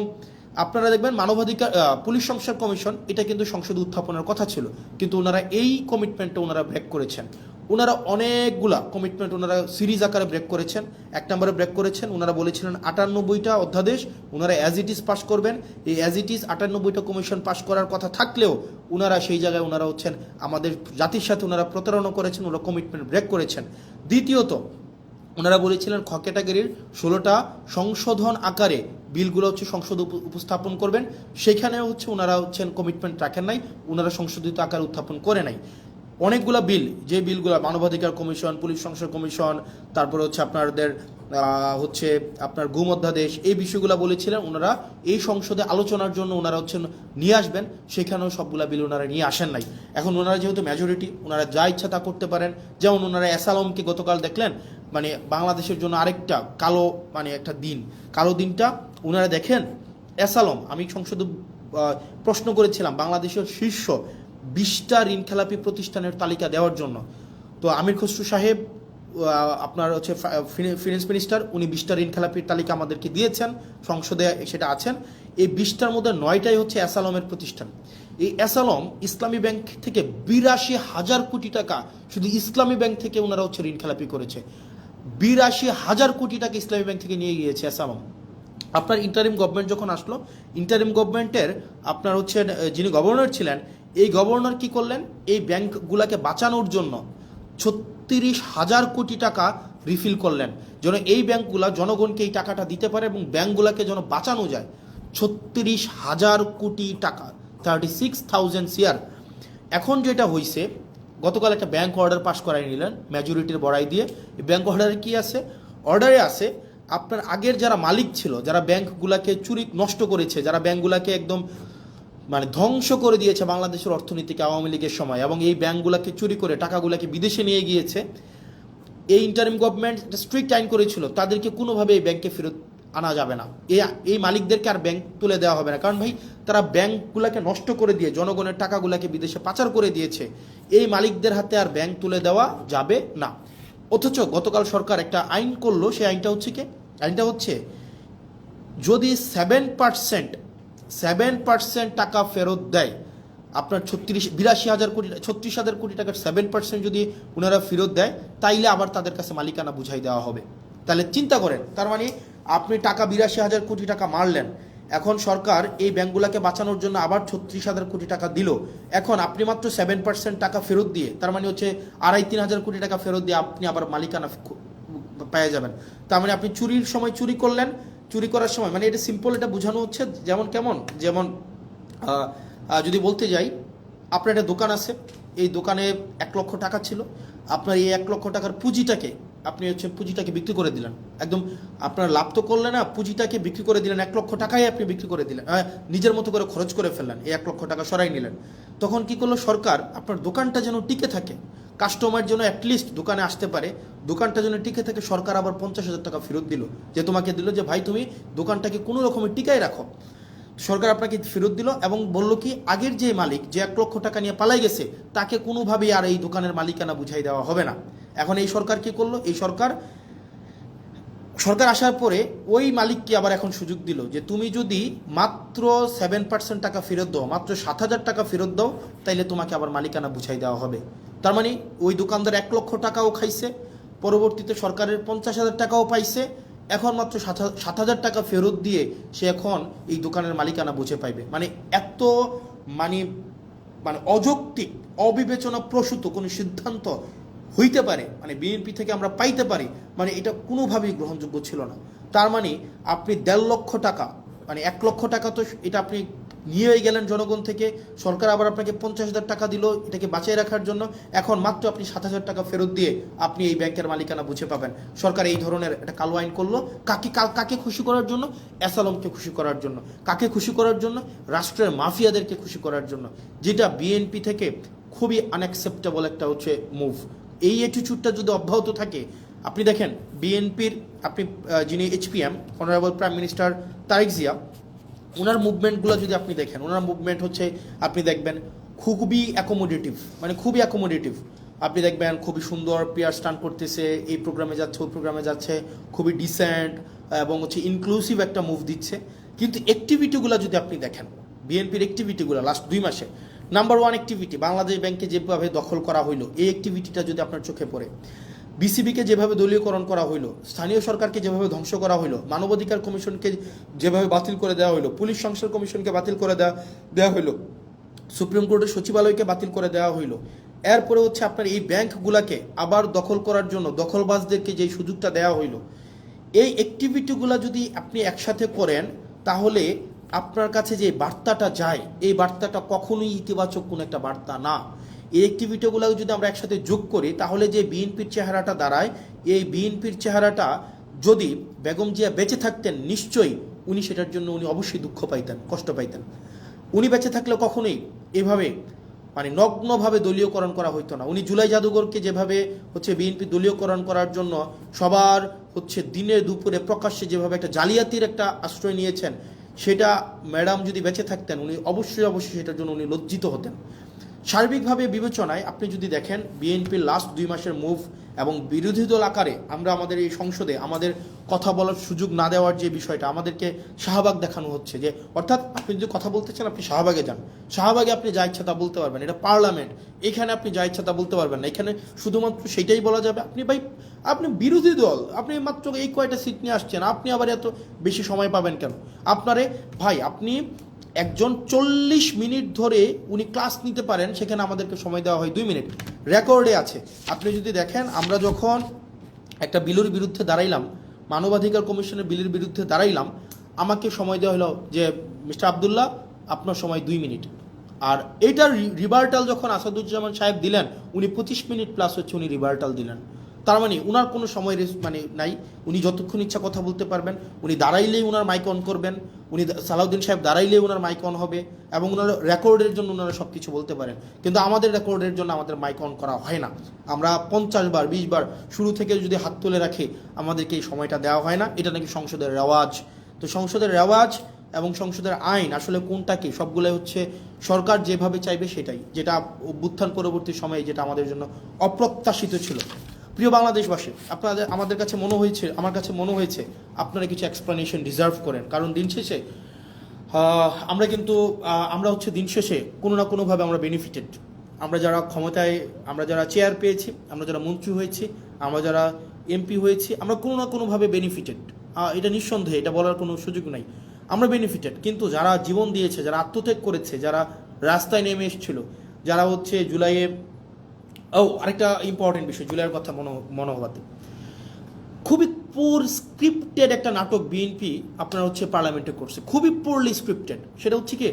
আপনারা দেখবেন মানবাধিকার পুলিশ সংস্কার কমিশন, এটা কিন্তু সংসদে উত্থাপনের কথা ছিল, কিন্তু ওনারা এই কমিটমেন্টটা ওনারা ব্রেক করেছেন। ওনারা অনেকগুলা কমিটমেন্ট ওনারা সিরিজ আকারে ব্রেক করেছেন। 1 নম্বরে ব্রেক করেছেন, ওনারা বলেছিলেন 98টা অধ্যাদেশ ওনারা অ্যাজ ইট ইজ পাস করবেন। এই অ্যাজ ইট ইজ 98টা কমিশন পাস করার কথা থাকলেও ওনারা সেই জায়গায় ওনারা হচ্ছেন আমাদের জাতির সাথে ওনারা প্রতারণা করেছেন, ওনারা কমিটমেন্ট ব্রেক করেছেন। দ্বিতীয়ত ওনারা বলেছিলেন খ ক্যাটাগরির 16টা সংশোধন আকারে বিলগুলো হচ্ছে সংসদে উপস্থাপন করবেন, সেখানেও হচ্ছে ওনারা হচ্ছেন কমিটমেন্ট রাখেন নাই, ওনারা সংশোধিত আকারে উত্থাপন করে নাই। অনেকগুলো বিল, যে বিলগুলো মানবাধিকার কমিশন, পুলিশ সংস্কার কমিশন, তারপরে হচ্ছে আপনার গুম অধ্যাদেশ, এই বিষয়গুলো বলেছিলেন ওনারা এই সংসদে আলোচনার জন্য ওনারা হচ্ছেন নিয়ে আসবেন, সেখানেও সবগুলা বিল ওনারা নিয়ে আসেন নাই। এখন ওনারা যেহেতু মেজরিটি, ওনারা যা ইচ্ছা তা করতে পারেন। যেমন ওনারা অ্যাসালমকে গতকাল দেখলেন, মানে বাংলাদেশের জন্য আরেকটা কালো, মানে একটা দিন, কালো দিনটা ওনারা দেখেন। অ্যাসালম, আমি সংসদে প্রশ্ন করেছিলাম বাংলাদেশের শীর্ষ 20টা ঋণখেলাপি প্রতিষ্ঠানের তালিকা দেওয়ার জন্য। তো আমির খসরু সাহেব আপনার হচ্ছে ফিনান্স মিনিস্টার, উনি 20টা ঋণখেলাপির তালিকা আমাদেরকে দিয়েছেন, সংসদে সেটা আছেন। এই 20টার মধ্যে 9টাই হচ্ছে অ্যাসালমের প্রতিষ্ঠান। এই অ্যাসালম ইসলামী ব্যাংক থেকে 82,000 কোটি টাকা শুধু ইসলামী ব্যাংক থেকে ওনারা হচ্ছে ঋণখেলাপি করেছে। 82,000 কোটি টাকা ইসলামী ব্যাংক থেকে নিয়ে গিয়েছে অ্যাসালম। আপনার ইন্টারিম গভর্নমেন্ট যখন আসলো, ইন্টারিম গভর্নমেন্টের আপনার হচ্ছে যিনি গভর্নর ছিলেন, এই গভর্নর কি করলেন, এই ব্যাংকগুলোকে বাঁচানোর জন্য 36,000 কোটি টাকা রিফিল করলেন, যেন এই ব্যাংকগুলো জনগণকে এই টাকাটা দিতে পারে এবং ব্যাংকগুলোকে যেন বাঁচানো যায়। 36,000 কোটি টাকা, 36,000 CR। এখন যেটা হয়েছে, গতকাল একটা ব্যাংক অর্ডার পাস করাই নিলেন মেজরিটির বড়াই দিয়ে। এই ব্যাংক অর্ডারে কি আছে? অর্ডারে আছে আপনার আগের যারা মালিক ছিল, যারা ব্যাংকগুলোকে চুরি নষ্ট করেছে, যারা ব্যাংকগুলোকে একদম মানে ধ্বংস করে দিয়েছে বাংলাদেশের অর্থনীতিকে আওয়ামী লীগের সময়, এবং এই ব্যাংকগুলোকে চুরি করে টাকাগুলোকে বিদেশে নিয়ে গিয়েছে, এই ইন্টারিম গভর্নমেন্ট একটা স্ট্রিক্ট আইন করেছিল, তাদেরকে কোনোভাবে এই ব্যাংকে ফেরত আনা যাবে না। এই মালিকদেরকে আর ব্যাংক তুলে দেওয়া হবে না, কারণ ভাই তারা ব্যাংকগুলোকে নষ্ট করে দিয়ে জনগণের টাকাগুলোকে বিদেশে পাচার করে দিয়েছে। এই মালিকদের হাতে আর ব্যাংক তুলে দেওয়া যাবে না। অথচ গতকাল সরকার একটা আইন করলো, সেই আইনটা হচ্ছে কি? আইনটা হচ্ছে যদি 7% টাকা ফেরত দেয়, আপনার 36,000 কোটি টাকার 7% যদি ওনারা ফেরত দেয়, তাইলে আবার তাদের কাছে মালিকানা বুঝাই দেওয়া হবে। তাহলে চিন্তা করেন, তার মানে আপনি টাকা 82,000 কোটি টাকা মারলেন, এখন সরকার এই ব্যাংকগুলোকে বাঁচানোর জন্য আবার 36,000 কোটি টাকা দিল। এখন আপনি মাত্র 7% টাকা ফেরত দিয়ে, তার মানে হচ্ছে 2,500-3,000 কোটি টাকা ফেরত দিয়ে আপনি আবার মালিকানা পেয়ে যাবেন। তার মানে আপনি চুরির সময় চুরি করলেন, চুরি করার সময়, মানে এটা সিম্পল, এটা বোঝানো হচ্ছে যেমন যদি বলতে যাই, আপনার একটা দোকান আছে, এই দোকানে 1 লক্ষ টাকা ছিল, আপনার এই 1 লক্ষ টাকার পুঁজিটাকে বিক্রি করে দিলেন, একদম আপনার লাভ তো করলেন না, পুঁজিটাকে বিক্রি করে দিলেন, 1 লক্ষ টাকাই আপনি বিক্রি করে দিলেন, নিজের মতো করে খরচ করে ফেললেন, এই 1 লক্ষ টাকা সরাই নিলেন। তখন কি করলো সরকার, আপনার দোকানটা যেন টিকে থাকে, কাস্টমার যেন অ্যাটলিস্ট দোকানে আসতে পারে, দোকানটা যেন টিকে থাকে, সরকার আবার 50,000 টাকা ফেরত দিল, যে তোমাকে দিল যে ভাই তুমি দোকানটাকে কোনো রকমের টিকায় রাখো। সরকার আপনাকে ফেরত দিল এবং বলল কি, আগের যে মালিক যে 1 লক্ষ টাকা নিয়ে পালাই গেছে, তাকে কোনোভাবেই আর এই দোকানের মালিকানা বুঝাই দেওয়া হবে না। এখন এই সরকার কি করলো, এই সরকার আসার পরে ওই মালিককে আবার এখন সুযোগ দিল যে তুমি যদি মাত্র 7% টাকা ফেরত দাও, মাত্র 7,000 টাকা ফেরত দাও, তাইলে তোমাকে আবার মালিকানা বুঝাই দেওয়া হবে। তার মানে ওই দোকানদার 1 লক্ষ টাকাও খাইছে, পরবর্তীতে সরকারের 50,000 টাকাও পাইছে, এখন মাত্র 7,000 টাকা ফেরত দিয়ে সে এখন এই দোকানের মালিকানা বুঝে পাইবে। মানে এত মানে মানে অযৌক্তিক, অবিবেচনা প্রসূত কোনো সিদ্ধান্ত হইতে পারে, মানে বিএনপি থেকে আমরা পাইতে পারি, মানে এটা কোনোভাবেই গ্রহণযোগ্য ছিল না। তার মানে আপনি 1.5 লক্ষ টাকা, মানে 1 লক্ষ টাকা তো এটা আপনি নিয়েই গেলেন জনগণ থেকে, সরকার আবার আপনাকে 50,000 টাকা দিল এটাকে বাঁচিয়ে রাখার জন্য, এখন মাত্র আপনি 7,000 টাকা ফেরত দিয়ে আপনি এই ব্যাংকের মালিকানা বুঝে পাবেন। সরকার এই ধরনের একটা কালো আইন করলো, কাকে খুশি করার জন্য? অ্যাসালমকে খুশি করার জন্য। কাকে খুশি করার জন্য? রাষ্ট্রের মাফিয়াদেরকে খুশি করার জন্য, যেটা বিএনপি থেকে খুবই আনঅ্যাকসেপ্টেবল একটা হচ্ছে মুভ। এই অ্যাটিটিউডটা যদি অব্যাহত থাকে, আপনি দেখেন বিএনপির যিনি HPM honourable prime minister Tarique Zia, ওনার মুভমেন্টগুলো যদি আপনি দেখেন, ওনার মুভমেন্ট হচ্ছে আপনি দেখবেন খুবই অ্যাকোমোডেটিভ, মানে খুবই অ্যাকোমোডেটিভ। আপনি দেখবেন খুবই সুন্দর পেয়ার স্টান করতেছে, এই প্রোগ্রামে যাচ্ছে ওই প্রোগ্রামে যাচ্ছে, খুবই ডিসেন্ট এবং হচ্ছে ইনক্লুসিভ একটা মুভ দিচ্ছে। কিন্তু অ্যাক্টিভিটিগুলো যদি আপনি দেখেন, বিএনপির অ্যাক্টিভিটিগুলো লাস্ট 2 মাসে, নাম্বার 1 অ্যাক্টিভিটি বাংলাদেশ ব্যাংকে যেভাবে দখল করা হইলো, এই অ্যাক্টিভিটিটা যদি আপনার চোখে পড়ে, বিসিবিকে যেভাবে দলীয়করণ করা হইলো, স্থানীয় সরকারকে যেভাবে ধ্বংস করা হইলো, মানবাধিকার কমিশনকে যেভাবে বাতিল করে দেওয়া হইলো, পুলিশ সংস্কার কমিশনকে বাতিল করে দেওয়া হইলো, সুপ্রিম কোর্টের সচিবালয়কে বাতিল করে দেওয়া হইলো, এরপরে হচ্ছে আপনার এই ব্যাংকগুলোকে আবার দখল করার জন্য দখলবাজদেরকে যে সুযোগটা দেওয়া হইলো, এই অ্যাক্টিভিটিগুলো যদি আপনি একসাথে করেন, তাহলে আপনার কাছে যে বার্তাটা যায়, এই বার্তাটা কখনোই ইতিবাচক কোনো একটা বার্তা না। এই অ্যাক্টিভিটিগুলো যদি আমরা একসাথে যোগ করি, তাহলে যে বিএনপির চেহারাটা দাঁড়ায়, এই বিএনপির চেহারাটা যদি বেগম জিয়া বেঁচে থাকতেন, নিশ্চয়ই উনি সেটার জন্য অবশ্যই দুঃখ পাইতেন, কষ্ট পাইতেন। উনি বেঁচে থাকলে কখনোই এভাবে মানে নগ্নভাবে দলীয়করণ করা হইতো না। উনি জুলাই জাদুঘরকে যেভাবে হচ্ছে বিএনপি দলীয়করণ করার জন্য সবার হচ্ছে দিনে দুপুরে প্রকাশ্যে যেভাবে একটা জালিয়াতির একটা আশ্রয় নিয়েছেন, সেটা ম্যাডাম যদি বেঁচে থাকতেন উনি অবশ্যই সেটার জন্য উনি লজ্জিত হতেন। সার্বিকভাবে বিবেচনায় আপনি যদি দেখেন বিএনপির লাস্ট 2 মাসের মুভ এবং বিরোধী দল আকারে আমরা আমাদের এই সংসদে আমাদের কথা বলার সুযোগ না দেওয়ার যে বিষয়টা, আমাদেরকে শাহবাগ দেখানো হচ্ছে, যে অর্থাৎ আপনি যদি কথা বলতে চান আপনি শাহবাগে যান, শাহবাগে আপনি যা ইচ্ছা তা বলতে পারবেন, এটা পার্লামেন্ট, এখানে আপনি যা ইচ্ছা তা বলতে পারবেন না, এখানে শুধুমাত্র সেটাই বলা যাবে। আপনি বিরোধী দল, আপনি মাত্র এই কয়টা সিট নিয়ে আসছেন, আপনি আবার এত বেশি সময় পাবেন কেন? ভাই আপনি একজন 40 মিনিট ধরে উনি ক্লাস নিতে পারেন, সেখানে আমাদেরকে সময় দেওয়া হয় 2 মিনিট, রেকর্ডে আছে। আপনি যদি দেখেন, আমরা যখন একটা বিলের বিরুদ্ধে দাঁড়াইলাম, মানবাধিকার কমিশনের বিলের বিরুদ্ধে দাঁড়াইলাম, আমাকে সময় দেওয়া হলো যে মিস্টার আবদুল্লাহ আপনার সময় 2 মিনিট। আর এইটার রিভার্টাল যখন আসাদুজ্জামান সাহেব দিলেন, উনি 25 মিনিট প্লাস হচ্ছে উনি রিভার্টাল দিলেন। তার মানে উনার কোনো সময় মানে নাই, উনি যতক্ষণ ইচ্ছা কথা বলতে পারবেন। উনি দাঁড়াইলেই উনার মাইক অন করবেন, উনি সালাউদ্দিন সাহেব দাঁড়াইলেই উনার মাইক অন হবে, এবং উনার রেকর্ডের জন্য উনারা সব কিছু বলতে পারেন। কিন্তু আমাদের রেকর্ডের জন্য আমাদের মাইক অন করা হয় না। আমরা 50 বার 20 বার শুরু থেকে যদি হাত তুলে রাখি, আমাদেরকে এই সময়টা দেওয়া হয় না। এটা নাকি সংসদের রেওয়াজ। তো সংসদের রেওয়াজ এবং সংসদের আইন আসলে কোনটা কি, সবগুলোই হচ্ছে সরকার যেভাবে চাইবে সেটাই, যেটা অভ্যুত্থান পরবর্তী সময়ে যেটা আমাদের জন্য অপ্রত্যাশিত ছিল। প্রিয় বাংলাদেশবাসী, আমাদের কাছে মনে হয়েছে, আমার কাছে মনে হয়েছে আপনারা কিছু এক্সপ্লানেশন ডিজার্ভ করেন। কারণ দিন শেষে আমরা হচ্ছে দিন শেষে কোনো না কোনোভাবে আমরা বেনিফিটেড। আমরা যারা ক্ষমতায়, আমরা যারা চেয়ার পেয়েছি, আমরা যারা মন্ত্রী হয়েছি, আমরা যারা এমপি হয়েছি, আমরা কোনো না কোনোভাবে বেনিফিটেড। এটা নিঃসন্দেহে, এটা বলার কোনো সুযোগ নাই, আমরা বেনিফিটেড। কিন্তু যারা জীবন দিয়েছে, যারা আত্মত্যাগ করেছে, যারা রাস্তায় নেমে এসেছিল, যারা হচ্ছে জুলাইয়ে, আরেকটা ইম্পর্টেন্ট বিষয়, জুলাইয়ের কথা মনে হওয়াতে, খুবই পোর স্ক্রিপ্টেড একটা নাটক বিএনপি আপনারা হচ্ছে পার্লামেন্টে করছে, খুবই পোরলি স্ক্রিপ্টেড। সেটা হচ্ছে কি,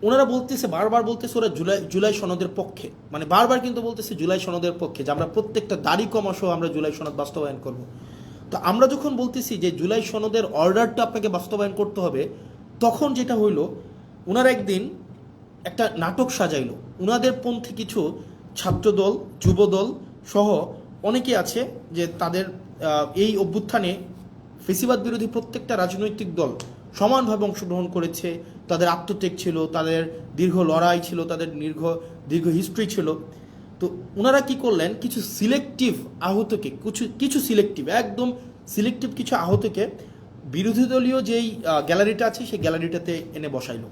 ওনারা বলতেছে, বারবার বলতেছে ওরা জুলাই সনদের পক্ষে, মানে বারবার কিন্তু বলতেছে জুলাই সনদের পক্ষে, যে আমরা প্রত্যেকটা দাড়ি কমা সহ আমরা জুলাই সনদ বাস্তবায়ন করব। তো আমরা যখন বলতেছি যে জুলাই সনদের অর্ডারটা আপনাকে বাস্তবায়ন করতে হবে, তখন যেটা হইল, ওনারা একদিন একটা নাটক সাজাইলো। ওনাদের পন্থী কিছু ছাত্রদল, যুবদল সহ অনেকে আছে যে তাদের এই অভ্যুত্থানে ফেসিবাদ বিরোধী প্রত্যেকটা রাজনৈতিক দল সমানভাবে অংশগ্রহণ করেছে। তাদের আত্মত্যাগ ছিল, তাদের দীর্ঘ লড়াই ছিল, তাদের দীর্ঘ হিস্ট্রি ছিল। তো ওনারা কি করলেন, কিছু সিলেক্টিভ আহতকে, কিছু সিলেক্টিভ, একদম সিলেক্টিভ কিছু আহতকে বিরোধী দলীয় যেই গ্যালারিটা আছে সেই গ্যালারিটাতে এনে বসাইলো,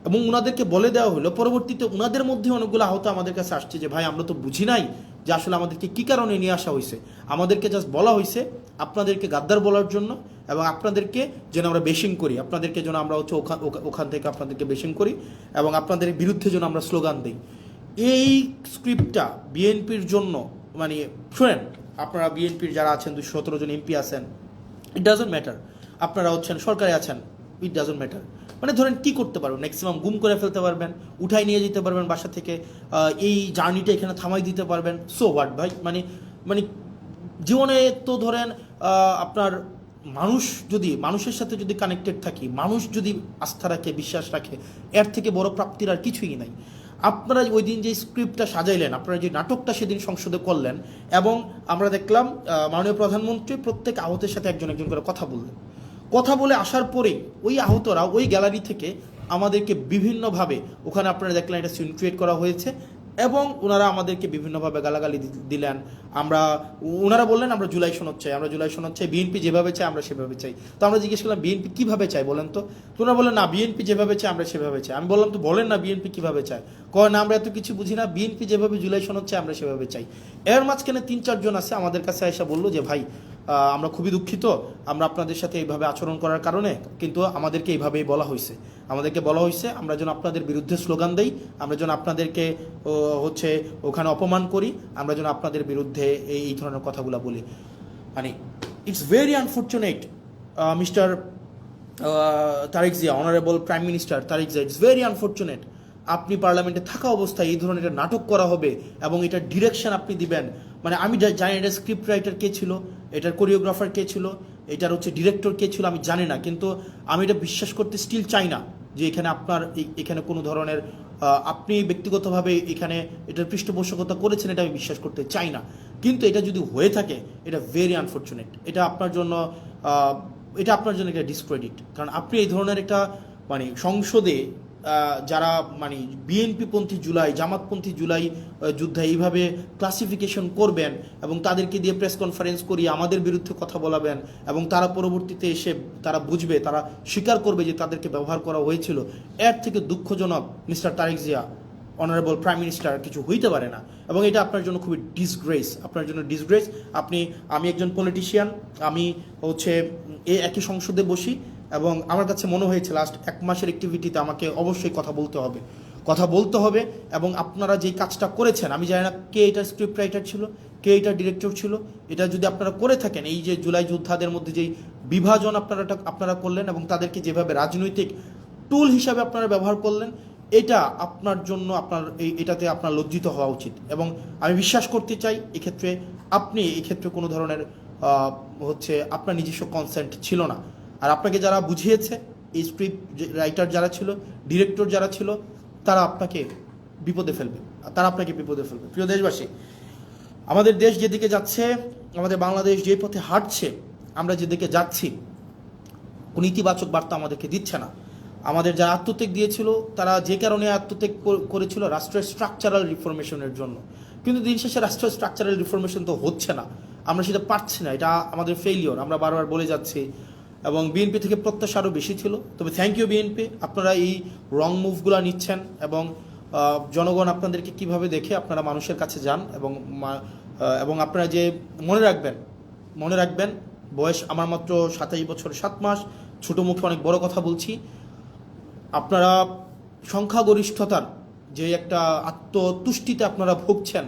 এবং ওনাদেরকে বলে দেওয়া হলো। পরবর্তীতে ওনাদের মধ্যে অনেকগুলো আহত আমাদের কাছে আসছে যে ভাই, আমরা তো বুঝি নাই যে আসলে আমাদেরকে কী কারণে নিয়ে আসা হয়েছে। আমাদেরকে জাস্ট বলা হয়েছে আপনাদেরকে গাদ্দার বলার জন্য, এবং আপনাদেরকে যেন আমরা বেশিং করি, আপনাদেরকে যেন আমরা হচ্ছে ওখান থেকে আপনাদেরকে বেশিং করি, এবং আপনাদের বিরুদ্ধে যেন আমরা স্লোগান দিই। এই স্ক্রিপ্টটা বিএনপির জন্য, মানে শোনেন, আপনারা বিএনপির যারা আছেন 217 জন এমপি আছেন, ইট ডাজন্ট ম্যাটার। আপনারা হচ্ছেন সরকারে আছেন, ইট ডাজন্ট ম্যাটার। মানে ধরেন কি করতে পারবেন, ম্যাক্সিমাম গুম করে ফেলতে পারবেন, উঠাই নিয়ে যেতে পারবেন বাসা থেকে, এই জার্নিটা এখানে থামাই দিতে পারবেন। সো হোয়াট ভাই, মানে মানে জীবনে তো ধরেন আপনার মানুষের সাথে যদি কানেক্টেড থাকি, মানুষ যদি আস্থা রাখে, বিশ্বাস রাখে, এর থেকে বড় প্রাপ্তির আর কিছুই নাই। আপনারা ওই দিন যে স্ক্রিপ্টটা সাজাইলেন, আপনারা যে নাটকটা সেদিন সংসদে করলেন, এবং আমরা দেখলাম মাননীয় প্রধানমন্ত্রী প্রত্যেক আহতের সাথে একজন একজন করে কথা বলে আসার পরেই ওই আহতরা ওই গ্যালারি থেকে আমাদেরকে বিভিন্নভাবে, ওখানে আপনারা দেখলেন এটা সিন ক্রিয়েট করা হয়েছে, এবং ওনারা আমাদেরকে বিভিন্নভাবে গালাগালি দিলেন। ওনারা বললেন আমরা জুলাই সনদ চাই, বিএনপি যেভাবে চাই আমরা সেভাবে চাই। তো আমরা জিজ্ঞেস করলাম বিএনপি কীভাবে চাই বলেন তো? ওনারা বললেন না, বিএনপি যেভাবে চাই আমরা সেভাবে চাই। আমি বললাম তো বলেন না বিএনপি কীভাবে চায়। কয় না, আমরা এত কিছু বুঝি না, বিএনপি যেভাবে জুলাই সনদ চাই আমরা সেভাবে চাই। এর মাঝখানে 3-4 জন আছে আমাদের কাছে এসে বললো যে ভাই, আমরা খুবই দুঃখিত, আমরা আপনাদের সাথে এইভাবে আচরণ করার কারণে, কিন্তু আমাদেরকে এইভাবেই বলা হয়েছে, আমরা যেন আপনাদের বিরুদ্ধে স্লোগান দেই, আমরা যেন আপনাদেরকে হচ্ছে ওখানে অপমান করি, আমরা যেন আপনাদের বিরুদ্ধে এই ধরনের কথাগুলো বলি। মানে it's very unfortunate mister Tarique Zia, honourable prime minister Tarique Zia, it's very unfortunate আপনি পার্লামেন্টে থাকা অবস্থায় এই ধরনের একটা নাটক করা হবে এবং এটার ডিরেকশন আপনি দিবেন। মানে আমি জানি এটার স্ক্রিপ্ট রাইটার কে ছিল, এটার কোরিওগ্রাফার কে ছিল, এটার হচ্ছে ডিরেক্টর কে ছিল, আমি জানি না। কিন্তু আমি এটা বিশ্বাস করতে স্টিল চাই না যে এখানে কোনো ধরনের আপনি ব্যক্তিগতভাবে এটার পৃষ্ঠপোষকতা করেছেন, এটা আমি বিশ্বাস করতে চাই না। কিন্তু এটা যদি হয়ে থাকে, এটা ভেরি আনফর্চুনেট। এটা আপনার জন্য একটা ডিসক্রেডিট। কারণ আপনি এই ধরনের একটা মানে সংসদে যারা মানে বিএনপিপন্থী জুলাই, জামাতপন্থী জুলাই যুদ্ধে এইভাবে ক্লাসিফিকেশন করবেন এবং তাদেরকে দিয়ে প্রেস কনফারেন্স করিয়ে আমাদের বিরুদ্ধে কথা বলাবেন, এবং তারা পরবর্তীতে এসে তারা বুঝবে, তারা স্বীকার করবে যে তাদেরকে ব্যবহার করা হয়েছিল, এর থেকে দুঃখজনক mister Tarique Zia, honourable prime minister, কিছু হইতে পারে না। এবং এটা আপনার জন্য খুবই ডিসগ্রেস। আমি একজন পলিটিশিয়ান, আমি হচ্ছে একই সংসদে বসি, এবং আমার কাছে মনে হয়েছে লাস্ট 1 মাসের অ্যাক্টিভিটিতে আমাকে অবশ্যই কথা বলতে হবে এবং আপনারা যেই কাজটা করেছেন, আমি জানি না কে এটার স্ক্রিপ্ট রাইটার ছিল, কে এটার ডিরেক্টর ছিল, এটা যদি আপনারা করে থাকেন, এই যে জুলাই যোদ্ধাদের মধ্যে যেই বিভাজন আপনারা করলেন এবং তাদেরকে যেভাবে রাজনৈতিক টুল হিসাবে আপনারা ব্যবহার করলেন, এটা আপনার জন্য এটাতে আপনার লজ্জিত হওয়া উচিত। এবং আমি বিশ্বাস করতে চাই এক্ষেত্রে আপনি কোনো ধরনের আপনার নিজস্ব কনসেন্ট ছিল না। আর আপনাকে যারা বুঝিয়েছে, এই স্ক্রিপ্ট রাইটার যারা ছিল, ডিরেক্টর যারা ছিল, তারা আপনাকে বিপদে ফেলবে। প্রিয় দেশবাসী, আমাদের দেশ যেদিকে যাচ্ছে, আমাদের বাংলাদেশ যে পথে হাঁটছে, আমরা যেদিকে যাচ্ছি, কোনো ইতিবাচক বার্তা আমাদেরকে দিচ্ছে না। আমাদের যারা আত্মত্যাগ দিয়েছিল, তারা যে কারণে আত্মত্যাগ করেছিল, রাষ্ট্রের স্ট্রাকচারাল রিফরমেশনের জন্য। কিন্তু দিন শেষে রাষ্ট্রের স্ট্রাকচারাল রিফরমেশন তো হচ্ছে না, আমরা সেটা পারছি না, এটা আমাদের ফেইলিওর, আমরা বারবার বলে যাচ্ছি। এবং বিএনপি থেকে প্রত্যাশা আরও বেশি ছিল। তবে থ্যাংক ইউ বিএনপি, আপনারা এই রং মুভগুলো নিচ্ছেন এবং জনগণ আপনাদেরকে কিভাবে দেখে আপনারা মানুষের কাছে যান। এবং আপনারা যে মনে রাখবেন, বয়স আমার মাত্র 27 বছর 7 মাস, ছোটো মুখে অনেক বড় কথা বলছি। আপনারা সংখ্যাগরিষ্ঠতার যে একটা আত্মতুষ্টিতে আপনারা ভুগছেন,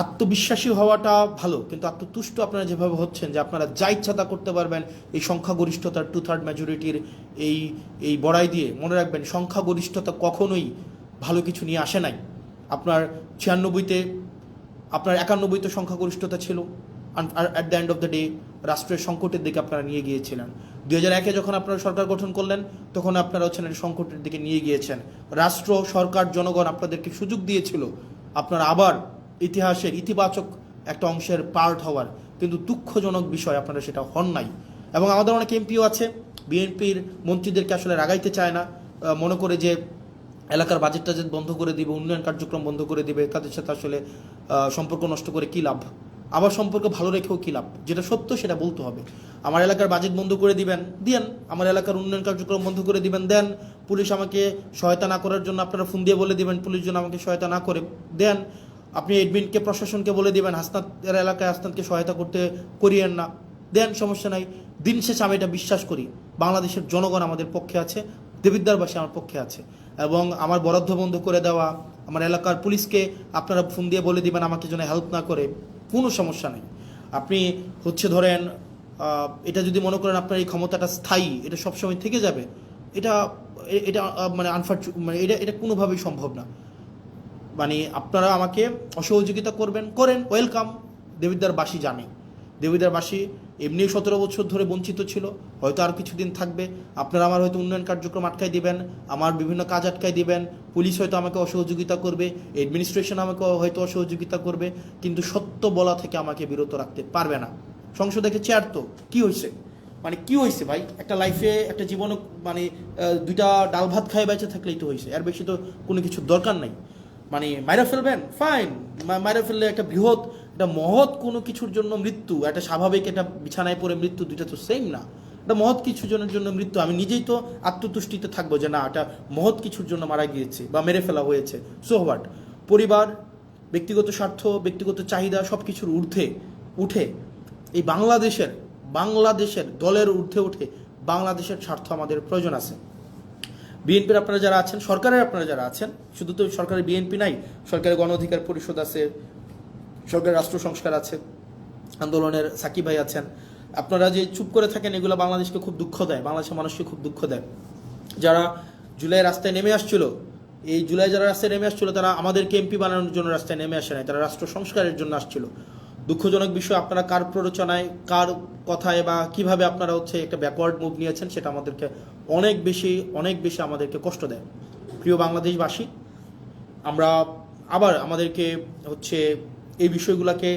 আত্মবিশ্বাসী হওয়াটা ভালো, কিন্তু আত্মতুষ্ট আপনারা যেভাবে হচ্ছেন যে আপনারা যা ইচ্ছা তা করতে পারবেন এই সংখ্যাগরিষ্ঠতার 2/3 মেজরিটির এই বড়াই দিয়ে, মনে রাখবেন সংখ্যাগরিষ্ঠতা কখনোই ভালো কিছু নিয়ে আসে নাই। আপনার 96-তে, আপনার 91-তে সংখ্যাগরিষ্ঠতা ছিল, আর at the end of the day রাষ্ট্রের সংকটের দিকে আপনারা নিয়ে গিয়েছিলেন। 2001-এ যখন আপনারা সরকার গঠন করলেন, তখন আপনারা হচ্ছেন সংকটের দিকে নিয়ে গিয়েছেন। রাষ্ট্র, সরকার, জনগণ আপনাদেরকে সুযোগ দিয়েছিল আপনারা আবার ইতিহাসের ইতিবাচক একটা অংশের পার্ট হওয়ার, কিন্তু দুঃখজনক বিষয় আপনারা সেটা হন নাই। এবং আমাদের অনেক এমপিও আছে, বিএনপির মন্ত্রীদেরকে আসলে রাগাইতে চায় না, মনে করে যে এলাকার বাজেট টাজেট বন্ধ করে দিবে, উন্নয়ন কার্যক্রম বন্ধ করে দিবে, তাদের সাথে আসলে সম্পর্ক নষ্ট করে কী লাভ, আবার সম্পর্ক ভালো রেখেও কী লাভ। যেটা সত্য সেটা বলতে হবে। আমার এলাকার বাজেট বন্ধ করে দিবেন, দেন। আমার এলাকার উন্নয়ন কার্যক্রম বন্ধ করে দিবেন, দেন। পুলিশ আমাকে সহায়তা না করার জন্য আপনারা ফোন দিয়ে বলে দিবেন পুলিশ যেন আমাকে সহায়তা না করে, দেন। আপনি এডমিনকে, প্রশাসনকে বলে দিবেন হাসনাতের এলাকায় হাসনাতকে সহায়তা করিয়েন না, দেন, সমস্যা নাই। দিন শেষে আমি এটা বিশ্বাস করি, বাংলাদেশের জনগণ আমাদের পক্ষে আছে, দেবিদ্বারবাসী আমার পক্ষে আছে। এবং আমার বরাদ্দ বন্ধ করে দেওয়া, আমার এলাকার পুলিশকে আপনারা ফোন দিয়ে বলে দিবেন আমাকে যেন হেল্প না করে, কোনো সমস্যা নেই। আপনি ধরেন এটা যদি মনে করেন আপনার এই ক্ষমতাটা স্থায়ী, এটা সবসময় থেকে যাবে, এটা মানে এটা কোনোভাবেই সম্ভব না। মানে আপনারা আমাকে অসহযোগিতা করেন, ওয়েলকাম। দেবিদ্বারবাসী জানে, দেবিদ্বারবাসী এমনি 17 বছর ধরে বঞ্চিত ছিল, হয়তো আর কিছুদিন থাকবে। আপনারা আমার হয়তো উন্নয়ন কার্যক্রম আটকাই দিবেন, আমার বিভিন্ন কাজ আটকাই দিবেন, পুলিশ হয়তো আমাকে অসহযোগিতা করবে, অ্যাডমিনিস্ট্রেশন আমাকে হয়তো অসহযোগিতা করবে, কিন্তু সত্য বলা থেকে আমাকে বিরত রাখতে পারবে না। সংসদে চেয়ার তো কী হয়েছে, মানে কি হয়েছে ভাই? একটা লাইফে, একটা জীবনে, মানে 2টা ডাল ভাত খায় বেঁচে থাকলেই তো হয়েছে, এর বেশি তো কোনো কিছু দরকার নাই। মানে মাইরা ফেলবেন, ফাইন, মাইরা ফেললে একটা বৃহৎ, একটা মহৎ কোনো কিছুর জন্য মৃত্যু, একটা স্বাভাবিক একটা বিছানায় পড়ে মৃত্যু, দুইটা তো সেম না। একটা মহৎ কিছুর জন্য মৃত্যু, আমি নিজেই তো আত্মতুষ্টিতে থাকবো যে না, এটা মহৎ কিছুর জন্য মারা গিয়েছে বা মেরে ফেলা হয়েছে, সো হোয়াট। পরিবার, ব্যক্তিগত স্বার্থ, ব্যক্তিগত চাহিদা সব কিছুর উঠে এই বাংলাদেশের দলের ঊর্ধ্বে উঠে বাংলাদেশের স্বার্থ আমাদের প্রয়োজন আছে। বিএনপির আপনারা যারা আছেন, সরকারের আপনারা যারা আছেন, শুধু তো সরকারের বিএনপি নাই, সরকারের গণ অধিকার পরিষদ আছে, সরকারের রাষ্ট্র সংস্কার আছে, আন্দোলনের সাকিব ভাই আছেন। আপনারা যে চুপ করে থাকেন, এগুলো বাংলাদেশকে খুব দুঃখ দেয়, বাংলাদেশের মানুষকে খুব দুঃখ দেয়। যারা জুলাই রাস্তায় নেমে আসছিল, এই জুলাই যারা রাস্তায় নেমে আসছিল, তারা আমাদেরকে এমপি বানানোর জন্য রাস্তায় নেমে আসে নাই, তারা রাষ্ট্র সংস্কারের জন্য আসছিল। দুঃখজনক বিষয়, আপনারা কার প্ররোচনায়, কার কথায় বা কিভাবে আপনারা একটা ব্যাকওয়ার্ড মুভ নিয়েছেন, সেটা আমাদেরকে অনেক বেশি আমাদেরকে কষ্ট দেয়। প্রিয় বাংলাদেশবাসী, আমরা আবার আমাদেরকে এই বিষয়গুলোকে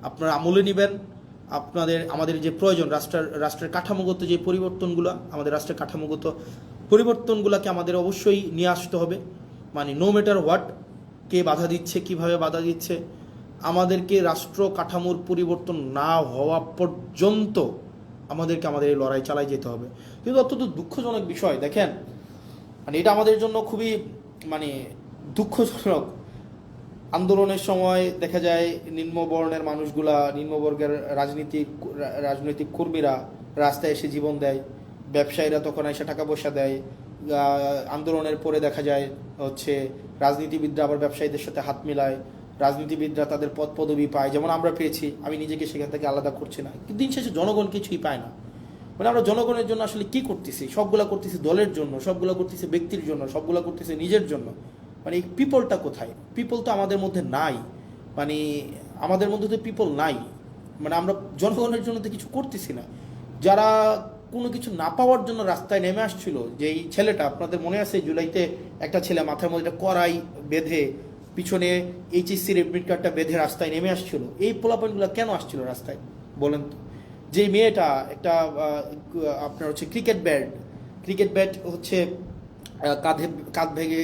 আপনারা আমলে নেবেন। আমাদের যে প্রয়োজন, রাষ্ট্রের কাঠামোগত যে পরিবর্তনগুলো, আমাদের রাষ্ট্রের কাঠামোগত পরিবর্তনগুলোকে আমাদের অবশ্যই নিয়ে আসতে হবে। মানে নো ম্যাটার হোয়াট, কে বাধা দিচ্ছে, কিভাবে বাধা দিচ্ছে, আমাদেরকে রাষ্ট্র কাঠামোর পরিবর্তন না হওয়া পর্যন্ত আমাদের এই লড়াই চালাই যেতে হবে। কিন্তু অত্যন্ত দুঃখজনক বিষয়, দেখেন, মানে এটা আমাদের জন্য খুবই দুঃখজনক। আন্দোলনের সময় দেখা যায় নিম্নবর্ণের মানুষগুলা, নিম্নবর্গের রাজনৈতিক কর্মীরা রাস্তায় এসে জীবন দেয়, ব্যবসায়ীরা তখন এসে টাকা পয়সা দেয়, আন্দোলনের পরে দেখা যায় হচ্ছে রাজনীতিবিদরা আবার ব্যবসায়ীদের সাথে হাত মিলায়, রাজনীতিবিদরা তাদের পদ পদবি পায়, যেমন আমরা পেয়েছি, আমি নিজেকে সেখান থেকে আলাদা করছি না, কিন্তু দিন শেষে জনগণ কিছুই পায় না। মানে আমরা জনগণের জন্য আসলে কি করতেছি? সবগুলা করতেছি দলের জন্য, সবগুলা করতেছি ব্যক্তির জন্য, সবগুলা করতেছি নিজের জন্য। মানে এই পিপলটা কোথায়? পিপল তো আমাদের মধ্যে নাই, মানে আমাদের মধ্যে তো পিপল নাই। মানে আমরা জনগণের জন্য তো কিছু করতেছি না। যারা কোনো কিছু না পাওয়ার জন্য রাস্তায় নেমে আসছিল, যে এই ছেলেটা, আপনাদের মনে আছে জুলাইতে একটা ছেলে মাথার মধ্যে একটা কড়াই বেঁধে পিছনে এইচএসসির এডমিট কার্ডটা বেঁধে রাস্তায় নেমে আসছিল, এই পোলাপয়েন্টগুলো কেন আসছিল রাস্তায় বলেন তো? যে মেয়েটা একটা আপনার হচ্ছে ক্রিকেট ব্যাট হচ্ছে কাঁধ ভেঙে